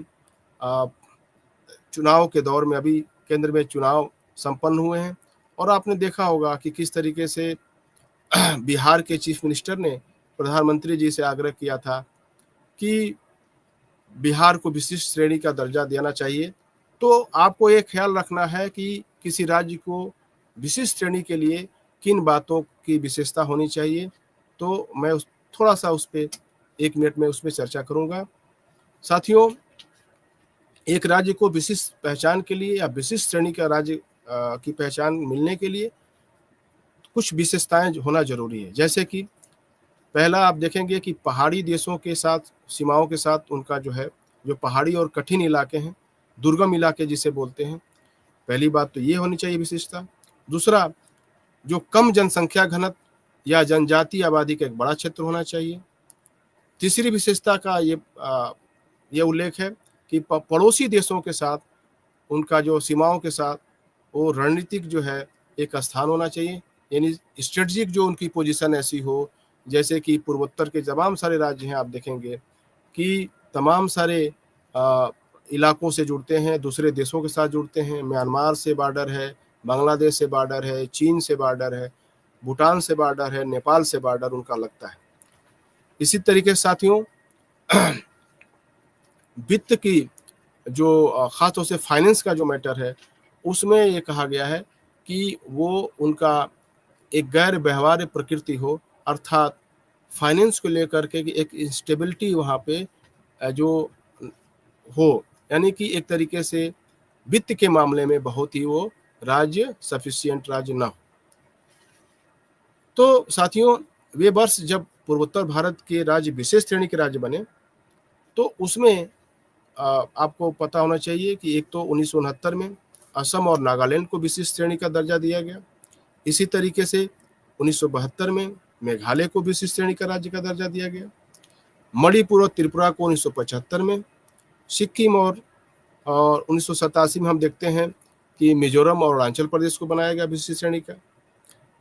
चुनाव के दौर में, अभी केंद्र में चुनाव संपन्न हुए हैं और आपने देखा होगा कि किस तरीके से बिहार के चीफ मिनिस्टर ने प्रधानमंत्री जी से आग्रह किया था कि बिहार को विशिष्ट श्रेणी का दर्जा देना चाहिए। तो आपको ये ख्याल रखना है कि किसी राज्य को विशिष्ट श्रेणी के लिए किन बातों की विशेषता होनी चाहिए। तो मैं थोड़ा सा उस पर 1 मिनट में उस पर चर्चा करूंगा। साथियों, एक राज्य को विशिष्ट पहचान के लिए या विशिष्ट श्रेणी का राज्य की पहचान मिलने के लिए कुछ विशेषताएं होना जरूरी है। जैसे कि पहला आप देखेंगे कि पहाड़ी देशों के साथ, सीमाओं के साथ उनका जो है, जो पहाड़ी और कठिन इलाके हैं, दुर्गम इलाके जिसे बोलते हैं, पहली बात तो ये होनी चाहिए विशेषता। दूसरा, जो कम जनसंख्या घनत्व या जनजातीय आबादी का एक बड़ा क्षेत्र होना चाहिए। तीसरी विशेषता का ये उल्लेख है कि पड़ोसी देशों के साथ उनका जो सीमाओं के साथ वो रणनीतिक जो है एक स्थान होना चाहिए, यानी स्ट्रेटजिक जो उनकी पोजीशन ऐसी हो, जैसे कि पूर्वोत्तर के तमाम सारे राज्य हैं, आप देखेंगे कि तमाम सारे इलाकों से जुड़ते हैं, दूसरे देशों के साथ जुड़ते हैं। म्यांमार से बॉर्डर है, बांग्लादेश से बॉर्डर है, चीन से बॉर्डर है, भूटान से बॉर्डर है, नेपाल से बॉर्डर उनका लगता है। इसी तरीके से साथियों, वित्त की जो खासतौर से फाइनेंस का जो मैटर है, उसमें ये कहा गया है कि वो उनका एक गैर व्यवहार्य प्रकृति हो, अर्थात फाइनेंस को लेकर के एक इंस्टेबिलिटी वहाँ पे जो हो, यानी कि एक तरीके से वित्त के मामले में बहुत ही वो राज्य सफिशिएंट राज्य ना हो। तो साथियों, वे वर्ष जब पूर्वोत्तर भारत के राज्य विशेष श्रेणी के राज्य बने, तो उसमें आपको पता होना चाहिए कि एक तो 1969 में असम और नागालैंड को विशिष्ट श्रेणी का दर्जा दिया गया। इसी तरीके से 1972 में मेघालय को विशिष्ट श्रेणी का राज्य का दर्जा दिया गया। मणिपुर और त्रिपुरा को 1975 में, सिक्किम और और 1987 में हम देखते हैं कि मिजोरम और अरुणाचल प्रदेश को बनाया गया विशिष्ट श्रेणी का।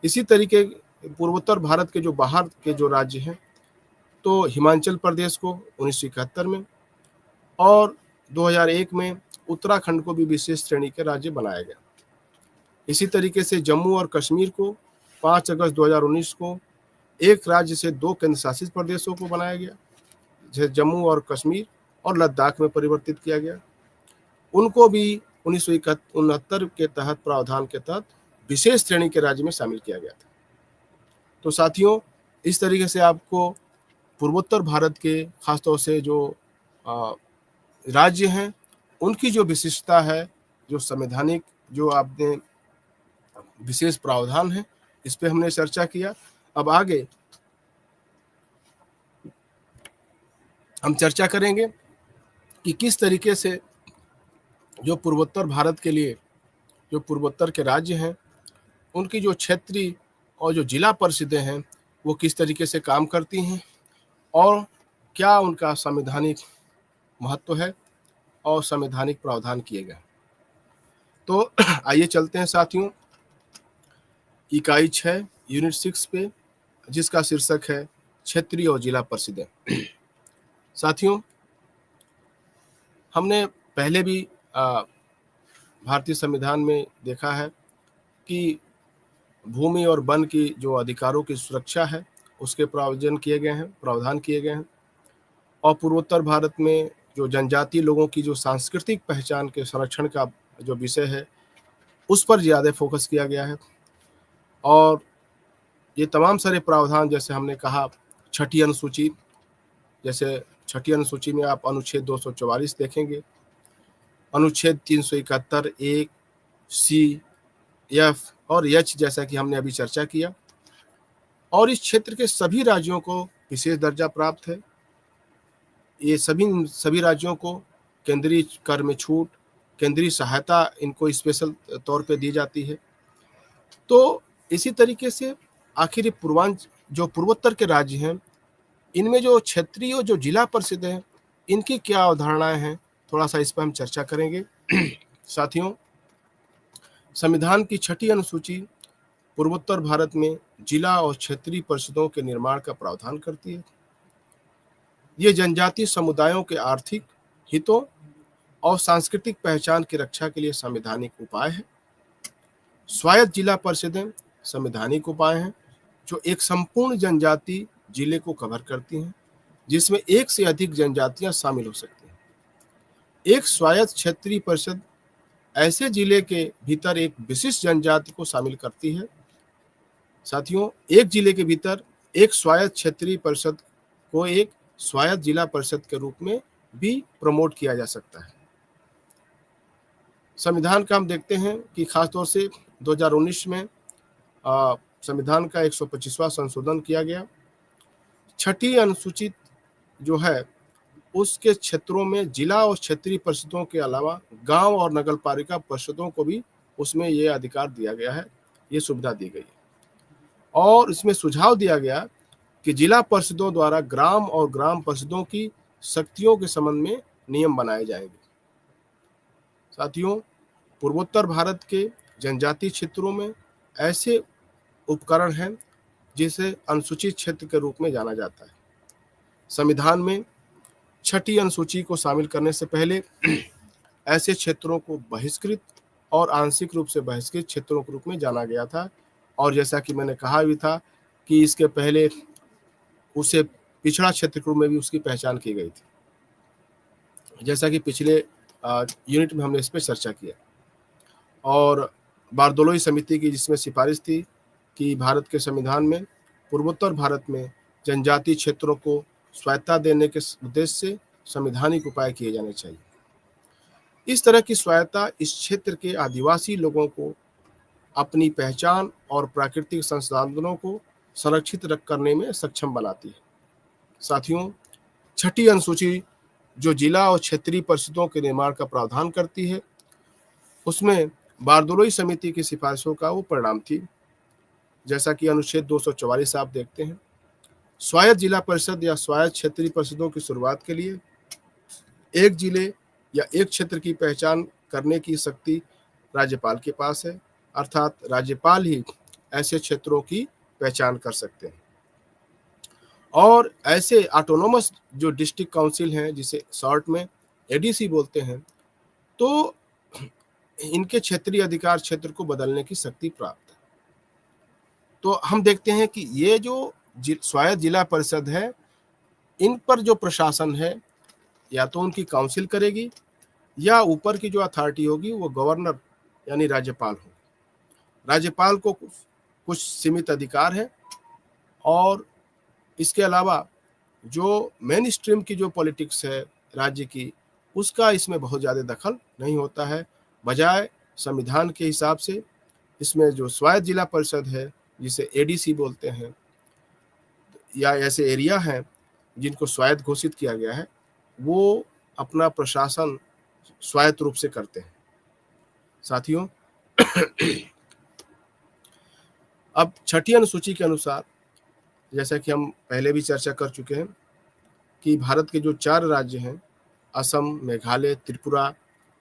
इसी तरीके पूर्वोत्तर भारत के जो बाहर के जो राज्य हैं, तो हिमाचल प्रदेश को 1971 में और 2001 में उत्तराखंड को भी विशेष श्रेणी के राज्य बनाया गया। इसी तरीके से जम्मू और कश्मीर को 5 अगस्त 2019 को एक राज्य से 2 केंद्र शासित प्रदेशों को बनाया गया, जैसे जम्मू और कश्मीर और लद्दाख में परिवर्तित किया गया। उनको भी 1969 के तहत प्रावधान के तहत विशेष श्रेणी के राज्य में शामिल किया गया था। तो साथियों, इस तरीके से आपको पूर्वोत्तर भारत के खासतौर से जो राज्य हैं उनकी जो विशिष्टता है, जो संवैधानिक जो आपने विशेष प्रावधान है, इस पे हमने चर्चा किया। अब आगे हम चर्चा करेंगे कि किस तरीके से जो पूर्वोत्तर भारत के लिए जो पूर्वोत्तर के राज्य हैं उनकी जो क्षेत्रीय और जो जिला परिषदें हैं वो किस तरीके से काम करती हैं और क्या उनका संवैधानिक महत्व है और संवैधानिक प्रावधान किए गए। तो आइए चलते हैं साथियों इकाई 6 यूनिट 6 पे, जिसका शीर्षक है क्षेत्रीय और जिला परिषदें। साथियों, हमने पहले भी भारतीय संविधान में देखा है कि भूमि और वन की जो अधिकारों की सुरक्षा है उसके प्रावधान किए गए हैं और पूर्वोत्तर भारत में जो जनजातीय लोगों की जो सांस्कृतिक पहचान के संरक्षण का जो विषय है उस पर ज़्यादा फोकस किया गया है। और ये तमाम सारे प्रावधान, जैसे हमने कहा छठी अनुसूची, जैसे छठी अनुसूची में आप अनुच्छेद 244 देखेंगे, अनुच्छेद 371 1 सी एफ और एच, जैसा कि हमने अभी चर्चा किया। और इस क्षेत्र के सभी राज्यों को विशेष दर्जा प्राप्त है। ये सभी राज्यों को केंद्रीय कर में छूट, केंद्रीय सहायता इनको स्पेशल तौर पे दी जाती है। तो इसी तरीके से आखिर जो पूर्वोत्तर के राज्य हैं इनमें जो क्षेत्रीय और जो जिला परिषद हैं इनकी क्या अवधारणाएं हैं, थोड़ा सा इस पर हम चर्चा करेंगे। साथियों, संविधान की छठी अनुसूची पूर्वोत्तर भारत में जिला और क्षेत्रीय परिषदों के निर्माण का प्रावधान करती है। ये जनजातीय समुदायों के आर्थिक हितों और सांस्कृतिक पहचान की रक्षा के लिए संवैधानिक उपाय है। स्वायत्त जिला परिषदें संवैधानिक उपाय हैं जो एक संपूर्ण जनजाति जिले को कवर करती हैं, जिसमें एक से अधिक जनजातियां शामिल हो सकती हैं। एक स्वायत्त क्षेत्रीय परिषद ऐसे जिले के भीतर एक विशिष्ट जनजाति को शामिल करती है। साथियों, एक जिले के भीतर एक स्वायत्त क्षेत्रीय परिषद को एक स्वायत्त जिला परिषद के रूप में भी प्रमोट किया जा सकता है। संविधान का हम देखते हैं कि खासतौर से 2019 में संविधान का 125वां संशोधन किया गया। छठी अनुसूचित जो है उसके क्षेत्रों में जिला और क्षेत्रीय परिषदों के अलावा गांव और नगरपालिका परिषदों को भी उसमें ये अधिकार दिया गया है, ये सुविधा दी गई है। और इसमें सुझाव दिया गया कि जिला परिषदों द्वारा ग्राम और ग्राम परिषदों की शक्तियों के संबंध में नियम बनाए जाएंगे। साथियों, पूर्वोत्तर भारत के जनजातीय क्षेत्रों में ऐसे उपकरण हैं जिसे अनुसूचित क्षेत्र के रूप में जाना जाता है। संविधान में छठी अनुसूची को शामिल करने से पहले ऐसे क्षेत्रों को बहिष्कृत और आंशिक रूप से बहिष्कृत क्षेत्रों के रूप में जाना गया था। और जैसा कि मैंने कहा भी था कि इसके पहले उसे पिछड़ा क्षेत्र के रूप में भी उसकी पहचान की गई थी, जैसा कि पिछले यूनिट में हमने इस पर चर्चा किया। और बारदोलोई समिति की जिसमें सिफारिश थी कि भारत के संविधान में पूर्वोत्तर भारत में जनजातीय क्षेत्रों को स्वायत्तता देने के उद्देश्य से संवैधानिक उपाय किए जाने चाहिए। इस तरह की स्वायत्तता इस क्षेत्र के आदिवासी लोगों को अपनी पहचान और प्राकृतिक संसाधनों को संरक्षित करने में सक्षम बनाती है। साथियों, छठी अनुसूची जो जिला और क्षेत्रीय परिषदों के निर्माण का प्रावधान करती है उसमें बारदोलोई समिति की सिफारिशों का वो परिणाम थी। जैसा कि अनुच्छेद 244 आप देखते हैं, स्वायत्त जिला परिषद या स्वायत्त क्षेत्रीय परिषदों की शुरुआत के लिए एक जिले या एक क्षेत्र की पहचान करने की शक्ति राज्यपाल के पास है, अर्थात राज्यपाल ही ऐसे क्षेत्रों की पहचान कर सकते हैं। और ऐसे ऑटोनोमस जो डिस्ट्रिक्ट काउंसिल हैं, जिसे शॉर्ट में एडीसी बोलते हैं, तो इनके क्षेत्रीय अधिकार क्षेत्र को बदलने की शक्ति प्राप्त है। तो हम देखते हैं कि ये जो स्वायत्त जिला परिषद है, इन पर जो प्रशासन है या तो उनकी काउंसिल करेगी, या ऊपर की जो अथॉरिटी होगी वो गवर्नर यानी राज्यपाल हो। राज्यपाल को कुछ सीमित अधिकार है, और इसके अलावा जो मेन स्ट्रीम की जो पॉलिटिक्स है राज्य की, उसका इसमें बहुत ज़्यादा दखल नहीं होता है। बजाय संविधान के हिसाब से इसमें जो स्वायत्त जिला परिषद है, जिसे एडीसी बोलते हैं, या ऐसे एरिया हैं जिनको स्वायत्त घोषित किया गया है, वो अपना प्रशासन स्वायत्त रूप से करते हैं। साथियों, अब छठी अनुसूची के अनुसार, जैसा कि हम पहले भी चर्चा कर चुके हैं, कि भारत के जो 4 राज्य हैं, असम, मेघालय, त्रिपुरा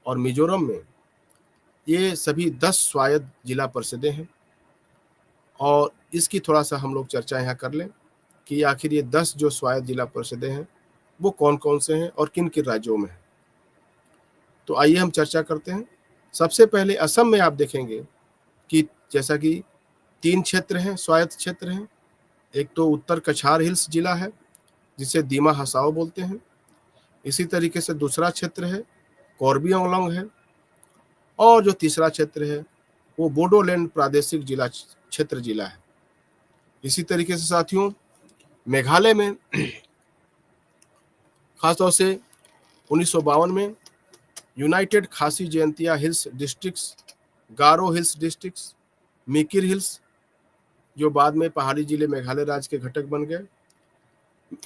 और मिजोरम में, ये सभी 10 स्वायत्त जिला परिषदें हैं। और इसकी थोड़ा सा हम लोग चर्चा यहाँ कर लें कि आखिर ये 10 जो स्वायत्त जिला परिषदें हैं, वो कौन कौन से हैं और किन किन राज्यों में हैं। तो आइए हम चर्चा करते हैं। सबसे पहले असम में आप देखेंगे कि जैसा कि 3 क्षेत्र हैं, स्वायत्त क्षेत्र हैं। एक तो उत्तर कछार हिल्स जिला है, जिसे दीमा हसाओ बोलते हैं। इसी तरीके से दूसरा क्षेत्र है कार्बी आंगलोंग है, और जो तीसरा क्षेत्र है वो बोडोलैंड प्रादेशिक जिला क्षेत्र जिला है। इसी तरीके से साथियों, मेघालय में खासतौर से 1952 में यूनाइटेड खासी जयंतिया हिल्स डिस्ट्रिक्ट्स, गारो हिल्स डिस्ट्रिक्ट्स, मिकिर हिल्स, जो बाद में पहाड़ी जिले मेघालय राज्य के घटक बन गए,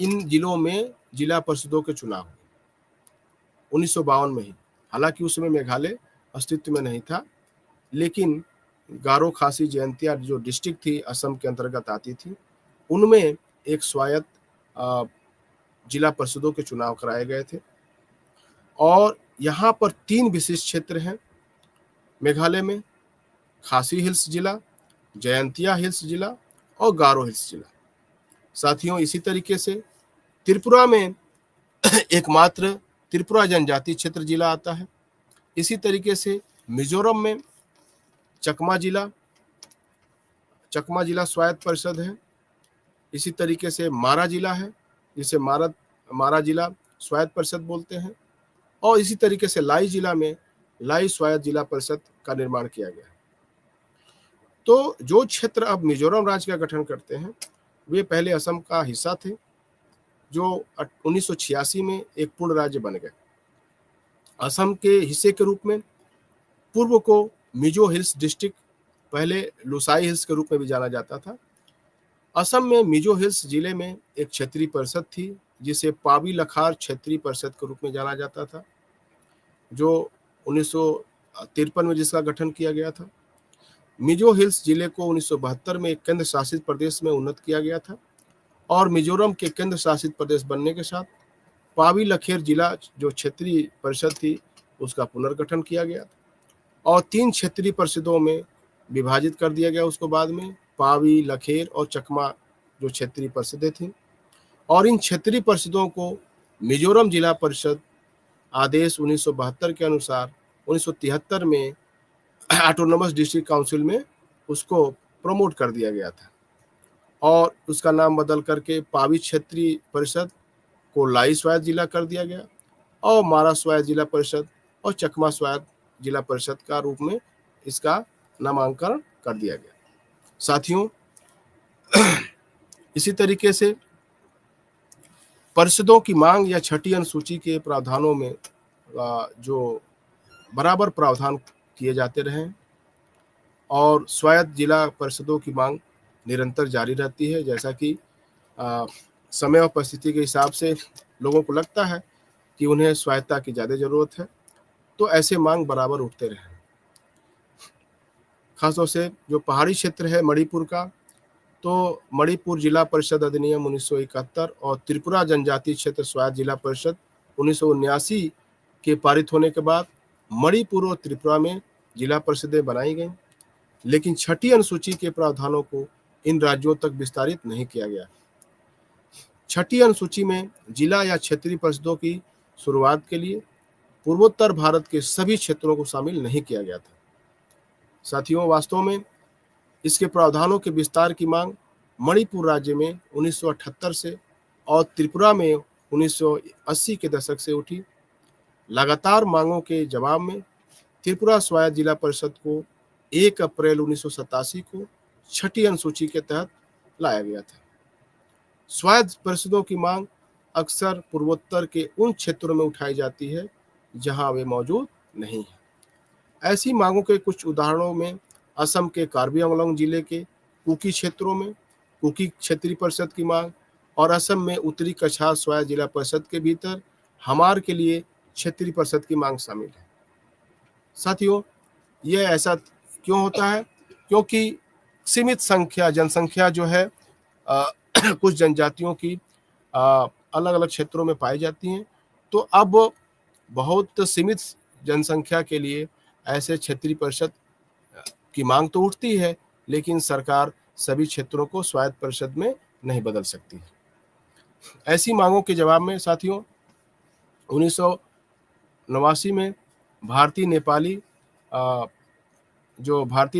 इन जिलों में जिला परिषदों के चुनाव हुए 1952 में ही। हालांकि उस समय मेघालय अस्तित्व में नहीं था, लेकिन गारो खासी जयंतिया जो डिस्ट्रिक्ट थी, असम के अंतर्गत आती थी, उनमें एक स्वायत्त जिला परिषदों के चुनाव कराए गए थे। और यहाँ पर 3 विशिष्ट क्षेत्र हैं मेघालय में: खासी हिल्स जिला, जयंतिया हिल्स जिला और गारो हिल्स जिला। साथियों, इसी तरीके से त्रिपुरा में एकमात्र त्रिपुरा जनजाति क्षेत्र जिला आता है। इसी तरीके से मिजोरम में चकमा जिला स्वायत्त परिषद है। इसी तरीके से मारा जिला है, जिसे मारा जिला स्वायत्त परिषद बोलते हैं। और इसी तरीके से लाई जिला में लाई स्वायत्त जिला परिषद का निर्माण किया गया है। तो जो क्षेत्र अब मिजोरम राज्य का गठन करते हैं, वे पहले असम का हिस्सा थे, जो 1986 में एक पूर्ण राज्य बन गए। असम के हिस्से के रूप में पूर्व को मिजो हिल्स डिस्ट्रिक्ट, पहले लुसाई हिल्स के रूप में भी जाना जाता था। असम में मिजो हिल्स जिले में एक क्षेत्रीय परिषद थी, जिसे पावी लखार क्षेत्रीय परिषद के रूप में जाना जाता था, जो 1953 में जिसका गठन किया गया था। मिजो हिल्स जिले को 1972 में एक केंद्र शासित प्रदेश में उन्नत किया गया था, और मिजोरम के केंद्र शासित प्रदेश बनने के साथ पावी लखेर जिला जो क्षेत्रीय परिषद थी, उसका पुनर्गठन किया गया, और 3 क्षेत्रीय परिषदों में विभाजित कर दिया गया उसको बाद में, पावी, लखेर और चकमा जो क्षेत्रीय परिषदें थीं। और इन क्षेत्रीय परिषदों को मिजोरम जिला परिषद आदेश 1972 के अनुसार 1973 में ऑटोनोमस डिस्ट्रिक्ट काउंसिल में उसको प्रमोट कर दिया गया था, और उसका नाम बदल करके पावी क्षेत्रीय परिषद को लाई स्वायत्त जिला कर दिया गया, और मारा स्वायत्त जिला परिषद और चकमा स्वायत्त जिला परिषद का रूप में इसका नामांकन कर दिया गया। साथियों, इसी तरीके से परिषदों की मांग या छठी अनुसूची के प्रावधानों में जो बराबर प्रावधान किए जाते रहे, और स्वायत्त जिला परिषदों की मांग निरंतर जारी रहती है। जैसा कि समय और परिस्थिति के हिसाब से लोगों को लगता है कि उन्हें स्वायत्तता की ज़्यादा ज़रूरत है, तो ऐसे मांग बराबर उठते रहे। खासतौर से जो पहाड़ी क्षेत्र है मणिपुर का, तो मणिपुर जिला परिषद अधिनियम 1971 और त्रिपुरा जनजाति क्षेत्र स्वायत्त जिला परिषद 1979 के पारित होने के बाद मणिपुर और त्रिपुरा में जिला परिषदें बनाई गईं, लेकिन छठी अनुसूची के प्रावधानों को इन राज्यों तक विस्तारित नहीं किया गया। छठी अनुसूची में जिला या क्षेत्रीय परिषदों की शुरुआत के लिए पूर्वोत्तर भारत के सभी क्षेत्रों को शामिल नहीं किया गया था। साथियों, वास्तव में इसके प्रावधानों के विस्तार की मांग मणिपुर राज्य में 1978 से और त्रिपुरा में 1980 के दशक से उठी। लगातार मांगों के जवाब में त्रिपुरा स्वायत्त जिला परिषद को 1 अप्रैल 1987 को छठी अनुसूची के तहत लाया गया था। स्वायत्त परिषदों की मांग अक्सर पूर्वोत्तर के उन क्षेत्रों में उठाई जाती है जहां वे मौजूद नहीं हैं। ऐसी मांगों के कुछ उदाहरणों में असम के कार्बी आंगलोंग जिले के कुकी क्षेत्रों में कुकी क्षेत्रीय परिषद की मांग और असम में उत्तरी कछार स्वायत्त जिला परिषद के भीतर हमार के लिए क्षेत्रीय परिषद की मांग शामिल है। साथियों, यह ऐसा क्यों होता है? क्योंकि सीमित जनसंख्या जो है कुछ जनजातियों की अलग अलग क्षेत्रों में पाई जाती हैं, तो अब बहुत सीमित जनसंख्या के लिए ऐसे क्षेत्रीय परिषद की मांग तो उठती है, लेकिन सरकार सभी क्षेत्रों को स्वायत्त परिषद में नहीं बदल सकती। ऐसी मांगों के जवाब में साथियों 1989 में भारतीय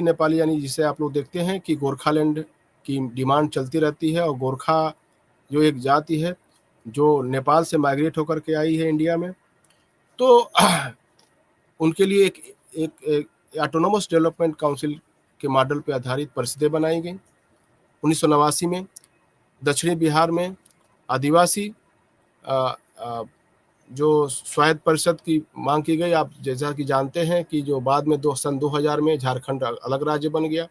नेपाली यानी जिसे आप लोग देखते हैं कि गोरखालैंड की डिमांड चलती रहती है, और गोरखा जो एक जाति है जो नेपाल से माइग्रेट होकर के आई है इंडिया में, तो उनके लिए एक ऑटोनोमस डेवलपमेंट काउंसिल के मॉडल पर आधारित परिषदें बनाई गई। 1989 में दक्षिणी बिहार में आदिवासी जो स्वायत्त परिषद की मांग की गई। आप जैसा कि जानते हैं कि जो बाद में सन 2000 में झारखंड अलग राज्य बन गया।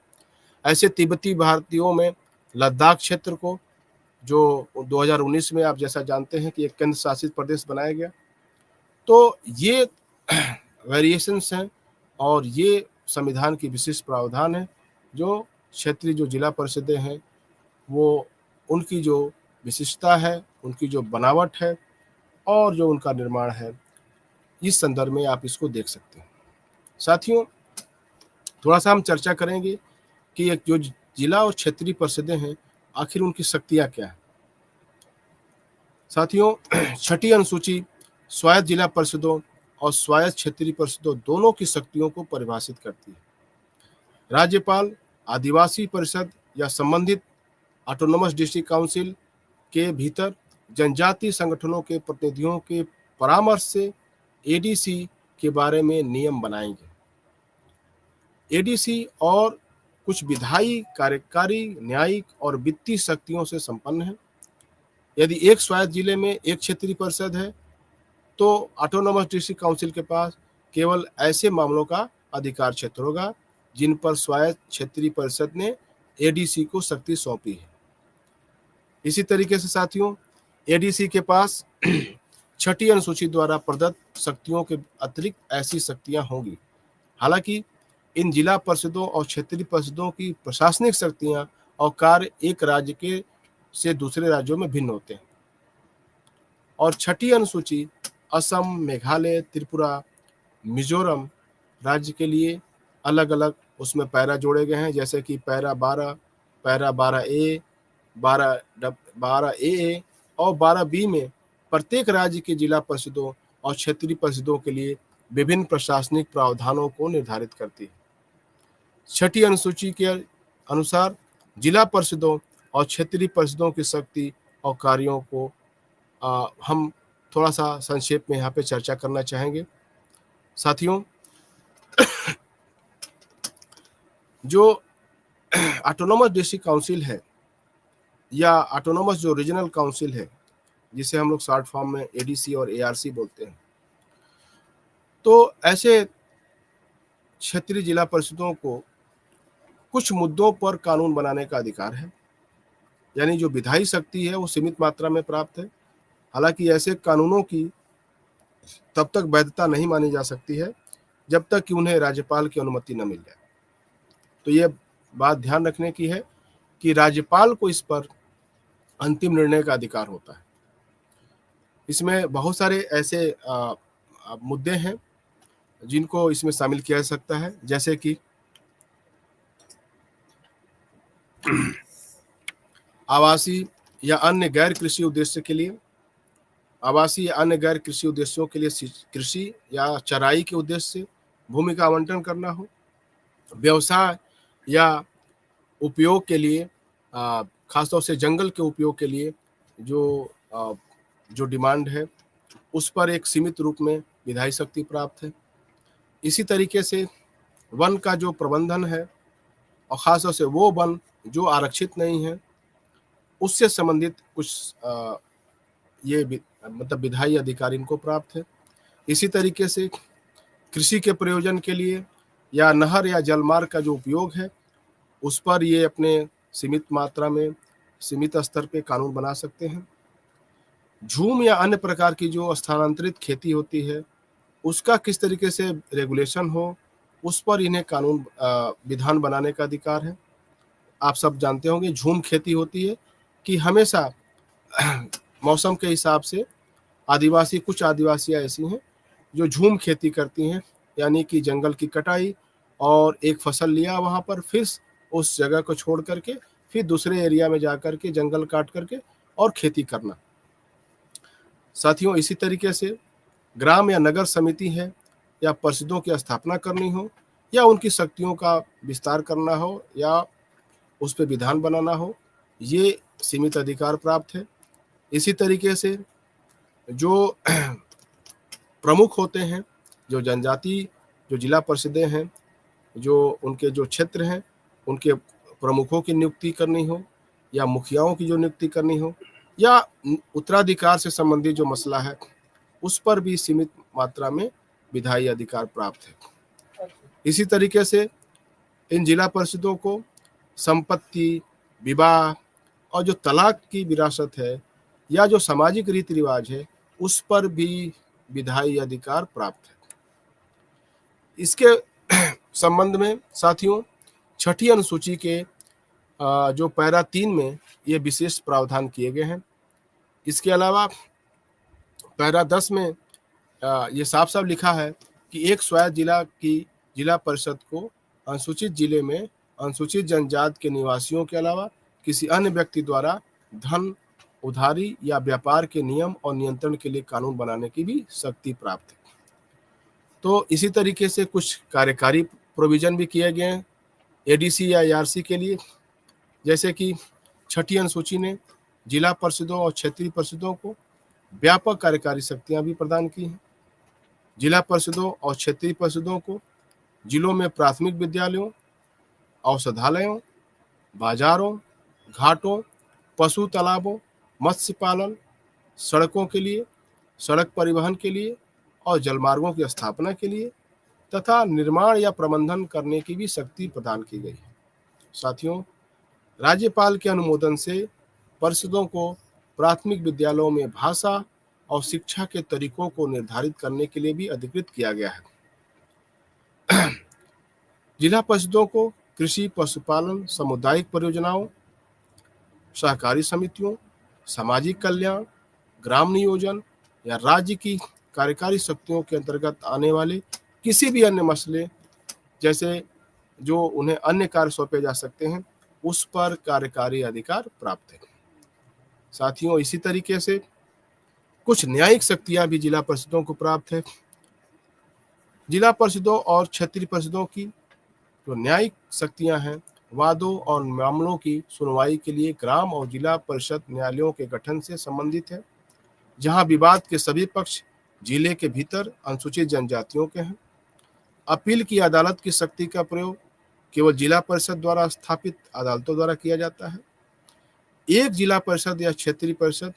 ऐसे तिब्बती भारतीयों में लद्दाख क्षेत्र को जो 2019 में आप जैसा जानते हैं कि एक केंद्र शासित प्रदेश बनाया गया। तो ये वेरिएशंस हैं और ये संविधान की विशिष्ट प्रावधान है जो क्षेत्रीय जो जिला परिषदें हैं वो उनकी जो विशिष्टता है, उनकी जो बनावट है और जो उनका निर्माण है, इस संदर्भ में आप इसको देख सकते हैं। साथियों, थोड़ा सा हम चर्चा करेंगे कि एक जो जिला और क्षेत्रीय परिषदें हैं आखिर उनकी शक्तियां क्या है। साथियों, छठी अनुसूची स्वायत्त जिला परिषदों और स्वायत्त क्षेत्रीय परिषदों दोनों की शक्तियों को परिभाषित करती है। राज्यपाल आदिवासी परिषद या संबंधित ऑटोनोमस डिस्ट्रिक्ट काउंसिल के भीतर जनजातीय संगठनों के प्रतिनिधियों के परामर्श से एडीसी के बारे में नियम बनाएंगे। एडीसी और कुछ विधायी, कार्यकारी, न्यायिक और वित्तीय शक्तियों से संपन्न है। यदि एक स्वायत्त जिले में एक क्षेत्रीय परिषद है तो ऑटोनोमस डिस्ट्रिक्ट काउंसिल के पास केवल ऐसे मामलों का अधिकार क्षेत्र होगा जिन पर स्वायत्त क्षेत्रीय परिषद ने एडीसी को शक्ति सौंपी है। इसी तरीके से साथियों, एडीसी के पास छठी अनुसूची द्वारा प्रदत्त शक्तियों के अतिरिक्त ऐसी शक्तियां होंगी। हालांकि इन जिला परिषदों और क्षेत्रीय परिषदों की प्रशासनिक शक्तियां और कार्य एक राज्य के से दूसरे राज्यों में भिन्न होते हैं। और छठी अनुसूची असम, मेघालय, त्रिपुरा, मिजोरम राज्य के लिए अलग अलग उसमें पैरा जोड़े गए हैं, जैसे कि पैरा 12, पैरा 12A, 12A और 12B में प्रत्येक राज्य के जिला परिषदों और क्षेत्रीय परिषदों के लिए विभिन्न प्रशासनिक प्रावधानों को निर्धारित करती है। छठी अनुसूची के अनुसार जिला परिषदों और क्षेत्रीय परिषदों की शक्ति और कार्यों को हम थोड़ा सा संक्षेप में यहाँ पे चर्चा करना चाहेंगे। साथियों, जो ऑटोनोमस डिस्ट्रिक्ट काउंसिल है या ऑटोनोमस जो रीजनल काउंसिल है, जिसे हम लोग शॉर्ट फॉर्म में एडीसी और एआरसी बोलते हैं, तो ऐसे क्षेत्रीय जिला परिषदों को कुछ मुद्दों पर कानून बनाने का अधिकार है। यानी जो विधायी शक्ति है वो सीमित मात्रा में प्राप्त है। हालांकि ऐसे कानूनों की तब तक वैधता नहीं मानी जा सकती है जब तक कि उन्हें राज्यपाल की अनुमति न मिल जाए। तो यह बात ध्यान रखने की है कि राज्यपाल को इस पर अंतिम निर्णय का अधिकार होता है। इसमें बहुत सारे ऐसे मुद्दे हैं जिनको इसमें शामिल किया जा सकता है, जैसे कि आवासीय या अन्य गैर कृषि उद्देश्य के लिए, आवासीय या अन्य गैर कृषि उद्देश्यों के लिए कृषि या चराई के उद्देश्य से भूमि का आवंटन करना हो, व्यवसाय या उपयोग के लिए, खासतौर से जंगल के उपयोग के लिए जो डिमांड है उस पर एक सीमित रूप में विधायी शक्ति प्राप्त है। इसी तरीके से वन का जो प्रबंधन है और खासतौर से वो वन जो आरक्षित नहीं है उससे संबंधित कुछ ये मतलब विधायी अधिकार इनको प्राप्त है। इसी तरीके से कृषि के प्रयोजन के लिए या नहर या जलमार्ग का जो उपयोग है उस पर ये अपने सीमित मात्रा में, सीमित स्तर पे कानून बना सकते हैं। झूम या अन्य प्रकार की जो स्थानांतरित खेती होती है उसका किस तरीके से रेगुलेशन हो उस पर इन्हें कानून विधान बनाने का अधिकार है। आप सब जानते होंगे झूम खेती होती है कि हमेशा मौसम के हिसाब से कुछ आदिवासियाँ ऐसी हैं जो झूम खेती करती हैं, यानी कि जंगल की कटाई और एक फसल लिया वहाँ पर, फिर उस जगह को छोड़ करके फिर दूसरे एरिया में जा करके जंगल काट करके और खेती करना। साथियों, इसी तरीके से ग्राम या नगर समिति है या परिषदों की स्थापना करनी हो या उनकी शक्तियों का विस्तार करना हो या उस पर विधान बनाना हो, ये सीमित अधिकार प्राप्त है। इसी तरीके से जो प्रमुख होते हैं, जो जनजाति जो जिला परिषदें हैं, जो उनके जो क्षेत्र हैं उनके प्रमुखों की नियुक्ति करनी हो या मुखियाओं की जो नियुक्ति करनी हो या उत्तराधिकार से संबंधित जो मसला है उस पर भी सीमित मात्रा में विधायी अधिकार प्राप्त है। इसी तरीके से इन जिला परिषदों को संपत्ति, विवाह और जो तलाक की विरासत है या जो सामाजिक रीति रिवाज है उस पर भी विधायी अधिकार प्राप्त है। इसके संबंध में साथियों छठी अनुसूची के जो पैरा 3 में ये विशेष प्रावधान किए गए हैं। इसके अलावा पैरा 10 में ये साफ साफ लिखा है कि एक स्वायत्त जिला की जिला परिषद को अनुसूचित जिले में अनुसूचित जनजाति के निवासियों के अलावा किसी अन्य व्यक्ति द्वारा धन, उधारी या व्यापार के नियम और नियंत्रण के लिए कानून बनाने की भी शक्ति प्राप्त है। तो इसी तरीके से कुछ कार्यकारी प्रोविजन भी किए गए हैं एडीसी या एआरसी के लिए, जैसे कि छठी अनुसूची ने जिला परिषदों और क्षेत्रीय परिषदों को व्यापक कार्यकारी शक्तियां भी प्रदान की हैं। जिला परिषदों और क्षेत्रीय परिषदों को जिलों में प्राथमिक विद्यालयों, औषधालयों, बाजारों, घाटों, पशु तालाबों, मत्स्य पालन, सड़कों के लिए, सड़क परिवहन के लिए और जलमार्गों की स्थापना के लिए तथा निर्माण या प्रबंधन करने की भी शक्ति प्रदान की गई है। साथियों, राज्यपाल के अनुमोदन से परिषदों को प्राथमिक विद्यालयों में भाषा और शिक्षा के तरीकों को निर्धारित करने के लिए भी अधिकृत किया गया है। जिला परिषदों को कृषि, पशुपालन, सामुदायिक परियोजनाओं, सहकारी समितियों, सामाजिक कल्याण, ग्राम नियोजन या राज्य की कार्यकारी शक्तियों के अंतर्गत आने वाले किसी भी अन्य मसले जैसे जो उन्हें अन्य कार्य सौंपे जा सकते हैं उस पर कार्यकारी अधिकार प्राप्त है। साथियों, इसी तरीके से कुछ न्यायिक शक्तियां भी जिला परिषदों को प्राप्त है। जिला परिषदों और क्षेत्रीय परिषदों की जो न्यायिक शक्तियां हैं वादों और मामलों की सुनवाई के लिए ग्राम और जिला परिषद न्यायालयों के गठन से संबंधित है, जहां विवाद के सभी पक्ष जिले के भीतर अनुसूचित जनजातियों के हैं। अपील की अदालत की शक्ति का प्रयोग केवल जिला परिषद द्वारा स्थापित अदालतों द्वारा किया जाता है। एक जिला परिषद या क्षेत्रीय परिषद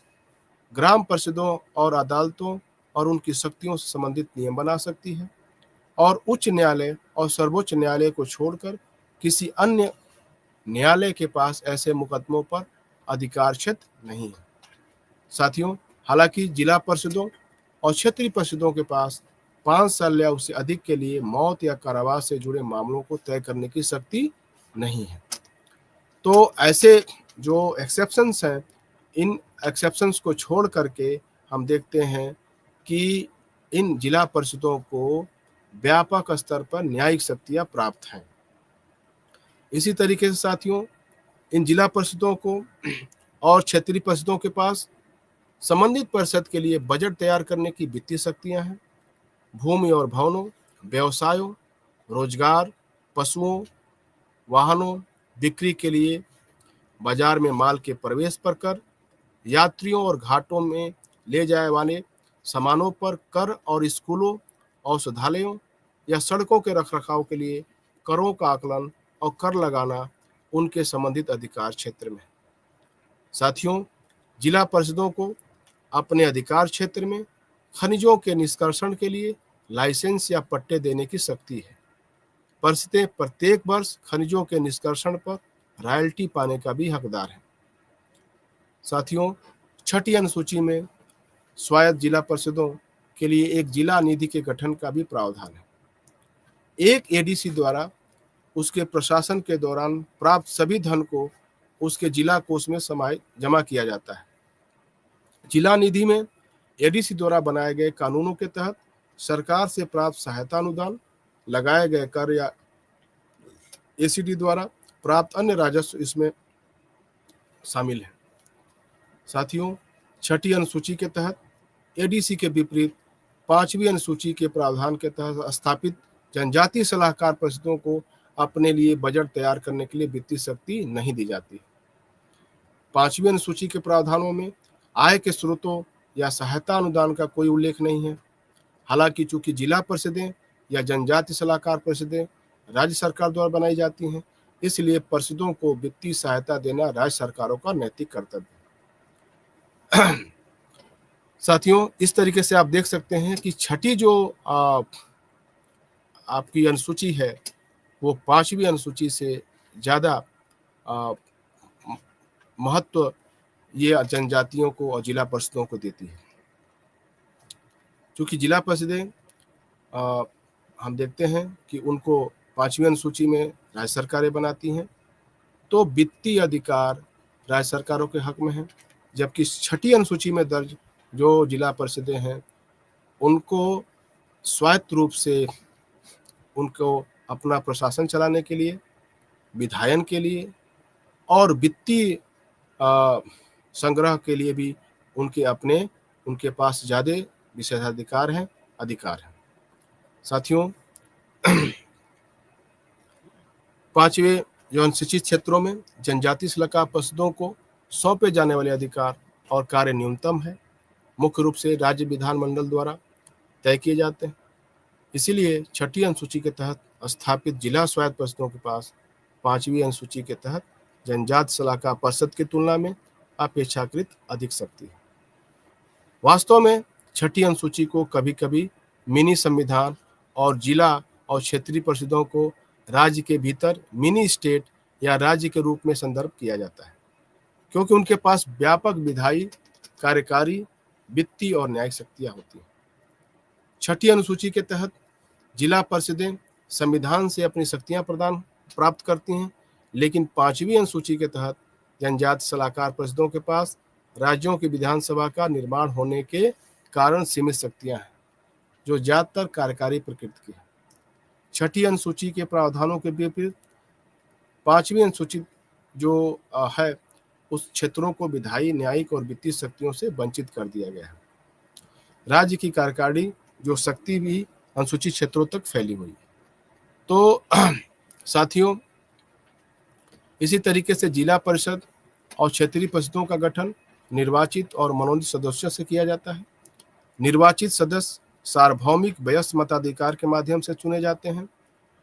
ग्राम परिषदों और अदालतों और उनकी शक्तियों से संबंधित नियम बना सकती है और उच्च न्यायालय और सर्वोच्च न्यायालय को छोड़कर किसी अन्य न्यायालय के पास ऐसे मुकदमों पर अधिकार क्षेत्र नहीं है। साथियों, हालांकि जिला परिषदों और क्षेत्रीय परिषदों के पास 5 साल या उससे अधिक के लिए मौत या कारावास से जुड़े मामलों को तय करने की शक्ति नहीं है। तो ऐसे जो एक्सेप्शंस हैं, इन एक्सेप्शंस को छोड़ करके हम देखते हैं कि इन जिला परिषदों को व्यापक स्तर पर न्यायिक शक्तियां प्राप्त हैं। इसी तरीके से साथियों, इन जिला परिषदों को और क्षेत्रीय परिषदों के पास संबंधित परिषद के लिए बजट तैयार करने की वित्तीय शक्तियां हैं। भूमि और भवनों, व्यवसायों, रोजगार, पशुओं, वाहनों, बिक्री के लिए बाजार में माल के प्रवेश पर कर, यात्रियों और घाटों में ले जाए वाले सामानों पर कर और स्कूलों, औषधालयों या सड़कों के रखरखाव के लिए करों का आकलन और कर लगाना उनके संबंधित अधिकार क्षेत्र में। साथियों, जिला परिषदों को अपने अधिकार क्षेत्र में खनिजों के निष्कर्षण के लिए लाइसेंस या पट्टे देने की शक्ति है। परिषदें प्रत्येक वर्ष खनिजों के निष्कर्षण पर रॉयल्टी पाने का भी हकदार है। साथियों, छठी अनुसूची में स्वायत्त जिला परिषदों के लिए एक जिला निधि के गठन का भी प्रावधान है। एक एडीसी द्वारा उसके प्रशासन के दौरान प्राप्त सभी धन को उसके जिला कोष में जमा किया जाता है। जिला निधि में एडीसी द्वारा बनाए गए कानूनों के तहत सरकार से प्राप्त सहायता अनुदान, लगाए गए कर या एसीडी द्वारा प्राप्त अन्य राजस्व इसमें शामिल है। साथियों, छठी अनुसूची के तहत एडीसी के विपरीत पांचवी अनुसूची के प्रावधान के तहत स्थापित जनजातीय सलाहकार परिषदों को अपने लिए बजट तैयार करने के लिए वित्तीय शक्ति नहीं दी जाती। पांचवी अनुसूची के प्रावधानों में आय के स्रोतों या सहायता अनुदान का कोई उल्लेख नहीं है। हालांकि चूंकि जिला परिषदें या जनजातीय सलाहकार परिषदें राज्य सरकार द्वारा बनाई जाती हैं, इसलिए परिषदों को वित्तीय सहायता देना राज्य सरकारों का नैतिक कर्तव्य है। साथियों, इस तरीके से आप देख सकते हैं कि छठी जो आपकी अनुसूची है वो पांचवी अनुसूची से ज्यादा महत्व ये जनजातियों को और जिला परिषदों को देती है। क्योंकि जिला परिषदें हम देखते हैं कि उनको पांचवी अनुसूची में राज्य सरकारें बनाती हैं, तो वित्तीय अधिकार राज्य सरकारों के हक में है, जबकि छठी अनुसूची में दर्ज जो जिला परिषदें हैं उनको स्वायत्त रूप से उनको अपना प्रशासन चलाने के लिए, विधायन के लिए और वित्तीय संग्रह के लिए भी उनके पास ज्यादा विशेषाधिकार हैं, अधिकार हैं। साथियों, पांचवे जो अनुसूचित क्षेत्रों में जनजातीय सलाहकार परिषदों को सौंपे जाने वाले अधिकार और कार्य न्यूनतम है, मुख्य रूप से राज्य विधानमंडल द्वारा तय किए जाते हैं। इसीलिए छठी अनुसूची के तहत स्थापित जिला स्वायत्त परिषदों के पास पांचवी अनुसूची के तहत जनजाति सलाहकार परिषद की तुलना में अपेक्षाकृत अधिक शक्ति है। वास्तव में छठी अनुसूची को कभी कभी मिनी संविधान और जिला और क्षेत्रीय परिषदों को राज्य के भीतर मिनी स्टेट या राज्य के रूप में संदर्भ किया जाता है, क्योंकि उनके पास व्यापक विधायी, कार्यकारी, वित्तीय और न्यायिक शक्तियां होती हैं। छठी अनुसूची के तहत जिला परिषदें संविधान से अपनी शक्तियां प्राप्त करती हैं, लेकिन पांचवी अनुसूची के तहत जनजाति सलाहकार परिषदों के पास राज्यों की विधानसभा का निर्माण होने के कारण सीमित शक्तियां हैं, जो ज्यादातर कार्यकारी प्रकृति की है। छठी अनुसूची के प्रावधानों के विपरीत पांचवी अनुसूची जो है उस क्षेत्रों को विधायी, न्यायिक और वित्तीय शक्तियों से वंचित कर दिया गया है। राज्य की कार्यकारी जो शक्ति भी अनुसूचित क्षेत्रों तक फैली हुई है। तो साथियों, इसी तरीके से जिला परिषद और क्षेत्रीय परिषदों का गठन निर्वाचित और मनोनीत सदस्यों से किया जाता है। निर्वाचित सदस्य सार्वभौमिक वयस्क मताधिकार के माध्यम से चुने जाते हैं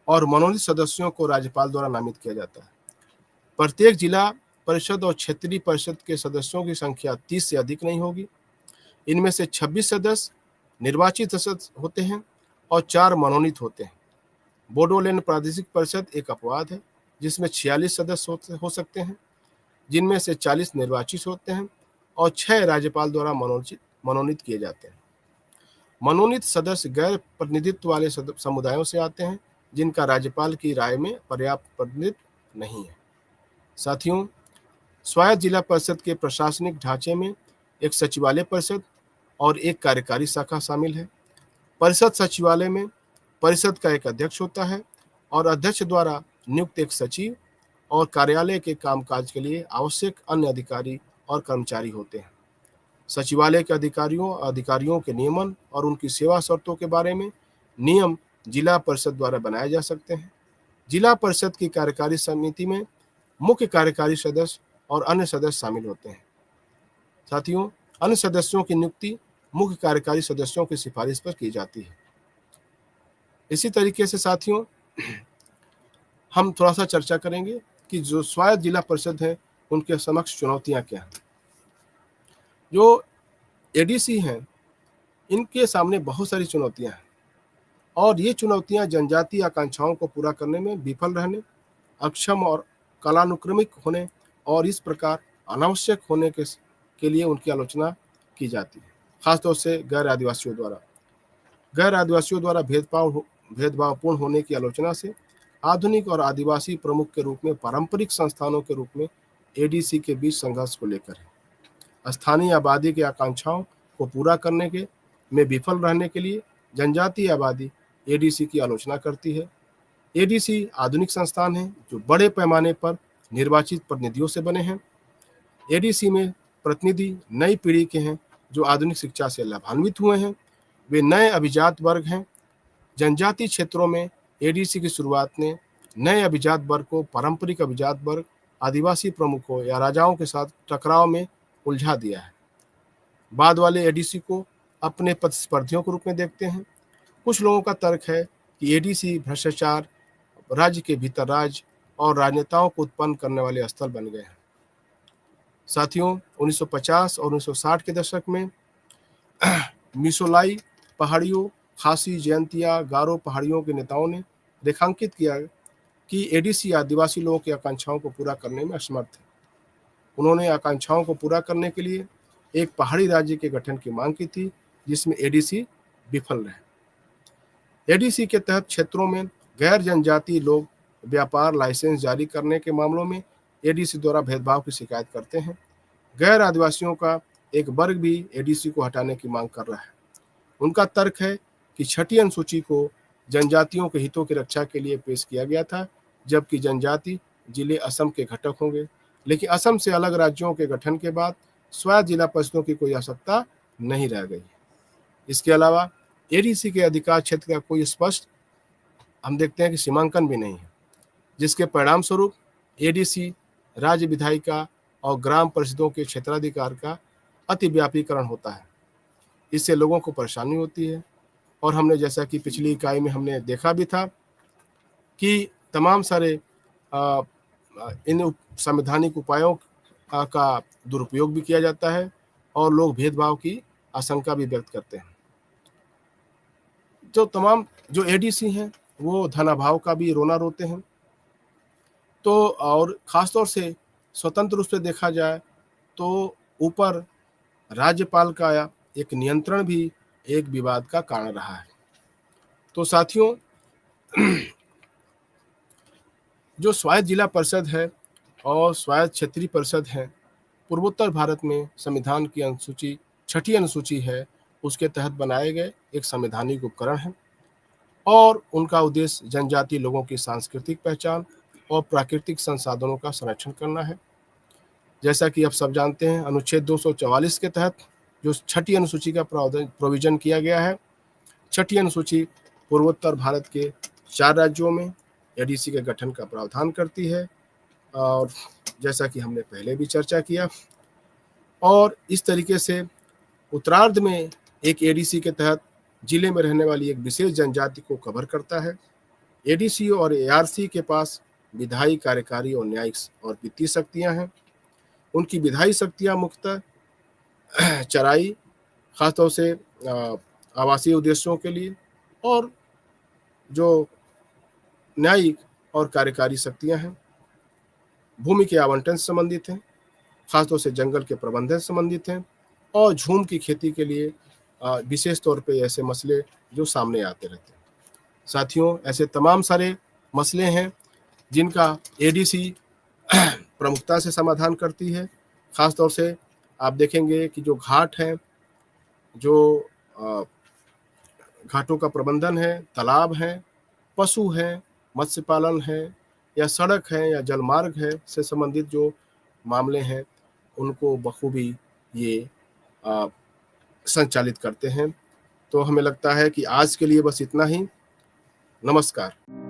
और मनोनीत सदस्यों को राज्यपाल द्वारा नामित किया जाता है। प्रत्येक जिला परिषद और क्षेत्रीय परिषद के सदस्यों की संख्या 30 से अधिक नहीं होगी। इनमें से 26 सदस्य निर्वाचित सदस्य होते हैं और 4 मनोनीत होते हैं। बोडोलैंड प्रादेशिक परिषद एक अपवाद है, जिसमें 46 सदस्य हो सकते हैं, जिनमें से 40 निर्वाचित होते हैं और 6 राज्यपाल द्वारा मनोनीत किए जाते हैं। मनोनीत सदस्य गैर प्रतिनिधित्व वाले समुदायों से आते हैं, जिनका राज्यपाल की राय में पर्याप्त प्रतिनिधित्व नहीं है। साथियों, स्वायत्त जिला परिषद के प्रशासनिक ढांचे में एक सचिवालय परिषद और एक कार्यकारी शाखा शामिल है। परिषद सचिवालय में परिषद का एक अध्यक्ष होता है और अध्यक्ष द्वारा नियुक्त एक सचिव और कार्यालय के कामकाज के लिए आवश्यक अन्य अधिकारी और कर्मचारी होते हैं। सचिवालय के अधिकारियों के नियमन और उनकी सेवा शर्तों के बारे में नियम जिला परिषद द्वारा बनाए जा सकते हैं। जिला परिषद की कार्यकारी समिति में मुख्य कार्यकारी सदस्य और अन्य सदस्य शामिल होते हैं। साथियों, अन्य सदस्यों की नियुक्ति मुख्य कार्यकारी सदस्यों की सिफारिश पर की जाती है। इसी तरीके से साथियों, हम थोड़ा सा चर्चा करेंगे कि जो स्वायत्त जिला परिषद है उनके समक्ष चुनौतियां क्या हैं। जो एडीसी हैं, इनके सामने बहुत सारी चुनौतियां हैं और ये चुनौतियां जनजातीय आकांक्षाओं को पूरा करने में विफल रहने, अक्षम और कालानुक्रमिक होने और इस प्रकार अनावश्यक होने के लिए उनकी आलोचना की जाती है, खासतौर से गैर आदिवासियों द्वारा भेदभावपूर्ण होने की आलोचना से आधुनिक और आदिवासी प्रमुख के रूप में पारंपरिक संस्थानों के रूप में एडीसी के बीच संघर्ष को लेकर है। स्थानीय आबादी की आकांक्षाओं को पूरा करने के में विफल रहने के लिए जनजातीय आबादी एडीसी की आलोचना करती है। एडीसी आधुनिक संस्थान है जो बड़े पैमाने पर निर्वाचित प्रतिनिधियों से बने हैं। एडीसी में प्रतिनिधि नई पीढ़ी के हैं जो आधुनिक शिक्षा से लाभान्वित हुए हैं। वे नए अभिजात वर्ग हैं। जनजातीय क्षेत्रों में एडीसी की शुरुआत ने नए अभिजात वर्ग को पारंपरिक अभिजात वर्ग, आदिवासी प्रमुखों या राजाओं के साथ टकराव में उलझा दिया है। बाद वाले एडीसी को अपने प्रतिस्पर्धियों के रूप में देखते हैं। कुछ लोगों का तर्क है कि एडीसी भ्रष्टाचार, राज्य के भीतर राज और राजनेताओं को उत्पन्न करने वाले स्थल बन गए हैं। साथियों, 1950 और 1960 के दशक में मिसोलाई पहाड़ियों, खासी, जयंतिया, गारो पहाड़ियों के नेताओं ने रेखांकित किया कि एडीसी आदिवासी लोगों की आकांक्षाओं को पूरा करने में असमर्थ है। उन्होंने आकांक्षाओं को पूरा करने के लिए एक पहाड़ी राज्य के गठन की मांग की थी, जिसमें एडीसी विफल रहे। एडीसी के तहत क्षेत्रों में गैर जनजातीय लोग व्यापार लाइसेंस जारी करने के मामलों में एडीसी द्वारा भेदभाव की शिकायत करते हैं। गैर आदिवासियों का एक वर्ग भी एडीसी को हटाने की मांग कर रहा है। उनका तर्क है कि छठी अनुसूची को जनजातियों के हितों की रक्षा के लिए पेश किया गया था, जबकि जनजाति जिले असम के घटक होंगे। लेकिन असम से अलग राज्यों के गठन के बाद स्वायत्त जिला परिषदों की कोई आवश्यकता नहीं रह गई। इसके अलावा एडीसी के अधिकार क्षेत्र का कोई स्पष्ट हम देखते हैं कि सीमांकन भी नहीं है, जिसके परिणाम स्वरूप एडीसी राज्य विधायिका और ग्राम परिषदों के क्षेत्राधिकार का अतिव्यापीकरण होता है। इससे लोगों को परेशानी होती है और हमने जैसा कि पिछली इकाई में हमने देखा भी था कि तमाम सारे इन संवैधानिक उपायों का दुरुपयोग भी किया जाता है और लोग भेदभाव की आशंका भी व्यक्त करते हैं। जो एडीसी हैं वो धनाभाव का भी रोना रोते हैं। तो और ख़ासतौर से स्वतंत्र रूप से देखा जाए तो ऊपर राज्यपाल का एक नियंत्रण भी एक विवाद का कारण रहा है। तो साथियों, जो स्वायत्त जिला परिषद है और स्वायत्त क्षेत्रीय परिषद है, पूर्वोत्तर भारत में संविधान की अनुसूची छठी अनुसूची है, उसके तहत बनाए गए एक संवैधानिक उपकरण है और उनका उद्देश्य जनजातीय लोगों की सांस्कृतिक पहचान और प्राकृतिक संसाधनों का संरक्षण करना है। जैसा कि आप सब जानते हैं, अनुच्छेद 244 के तहत जो छठी अनुसूची का प्रोविजन किया गया है, छठी अनुसूची पूर्वोत्तर भारत के 4 राज्यों में एडीसी के गठन का प्रावधान करती है और जैसा कि हमने पहले भी चर्चा किया। और इस तरीके से उत्तरार्ध में एक एडीसी के तहत जिले में रहने वाली एक विशेष जनजाति को कवर करता है। एडीसी और एआरसी के पास विधायी, कार्यकारी और न्यायिक और वित्तीय शक्तियां हैं। उनकी विधायी शक्तियां मुख्यतः चराई, खासतौर से आवासीय उद्देश्यों के लिए, और जो न्यायिक और कार्यकारी शक्तियां हैं भूमि के आवंटन से संबंधित हैं, खासतौर से जंगल के प्रबंधन से संबंधित हैं और झूम की खेती के लिए विशेष तौर पे ऐसे मसले जो सामने आते रहते हैं। साथियों, ऐसे तमाम सारे मसले हैं जिनका एडीसी प्रमुखता से समाधान करती है। खासतौर से आप देखेंगे कि जो घाट हैं, जो घाटों का प्रबंधन है, तालाब हैं, पशु हैं, मत्स्य पालन है, या सड़क है, या जलमार्ग है से संबंधित जो मामले हैं, उनको बखूबी ये संचालित करते हैं। तो हमें लगता है कि आज के लिए बस इतना ही। नमस्कार।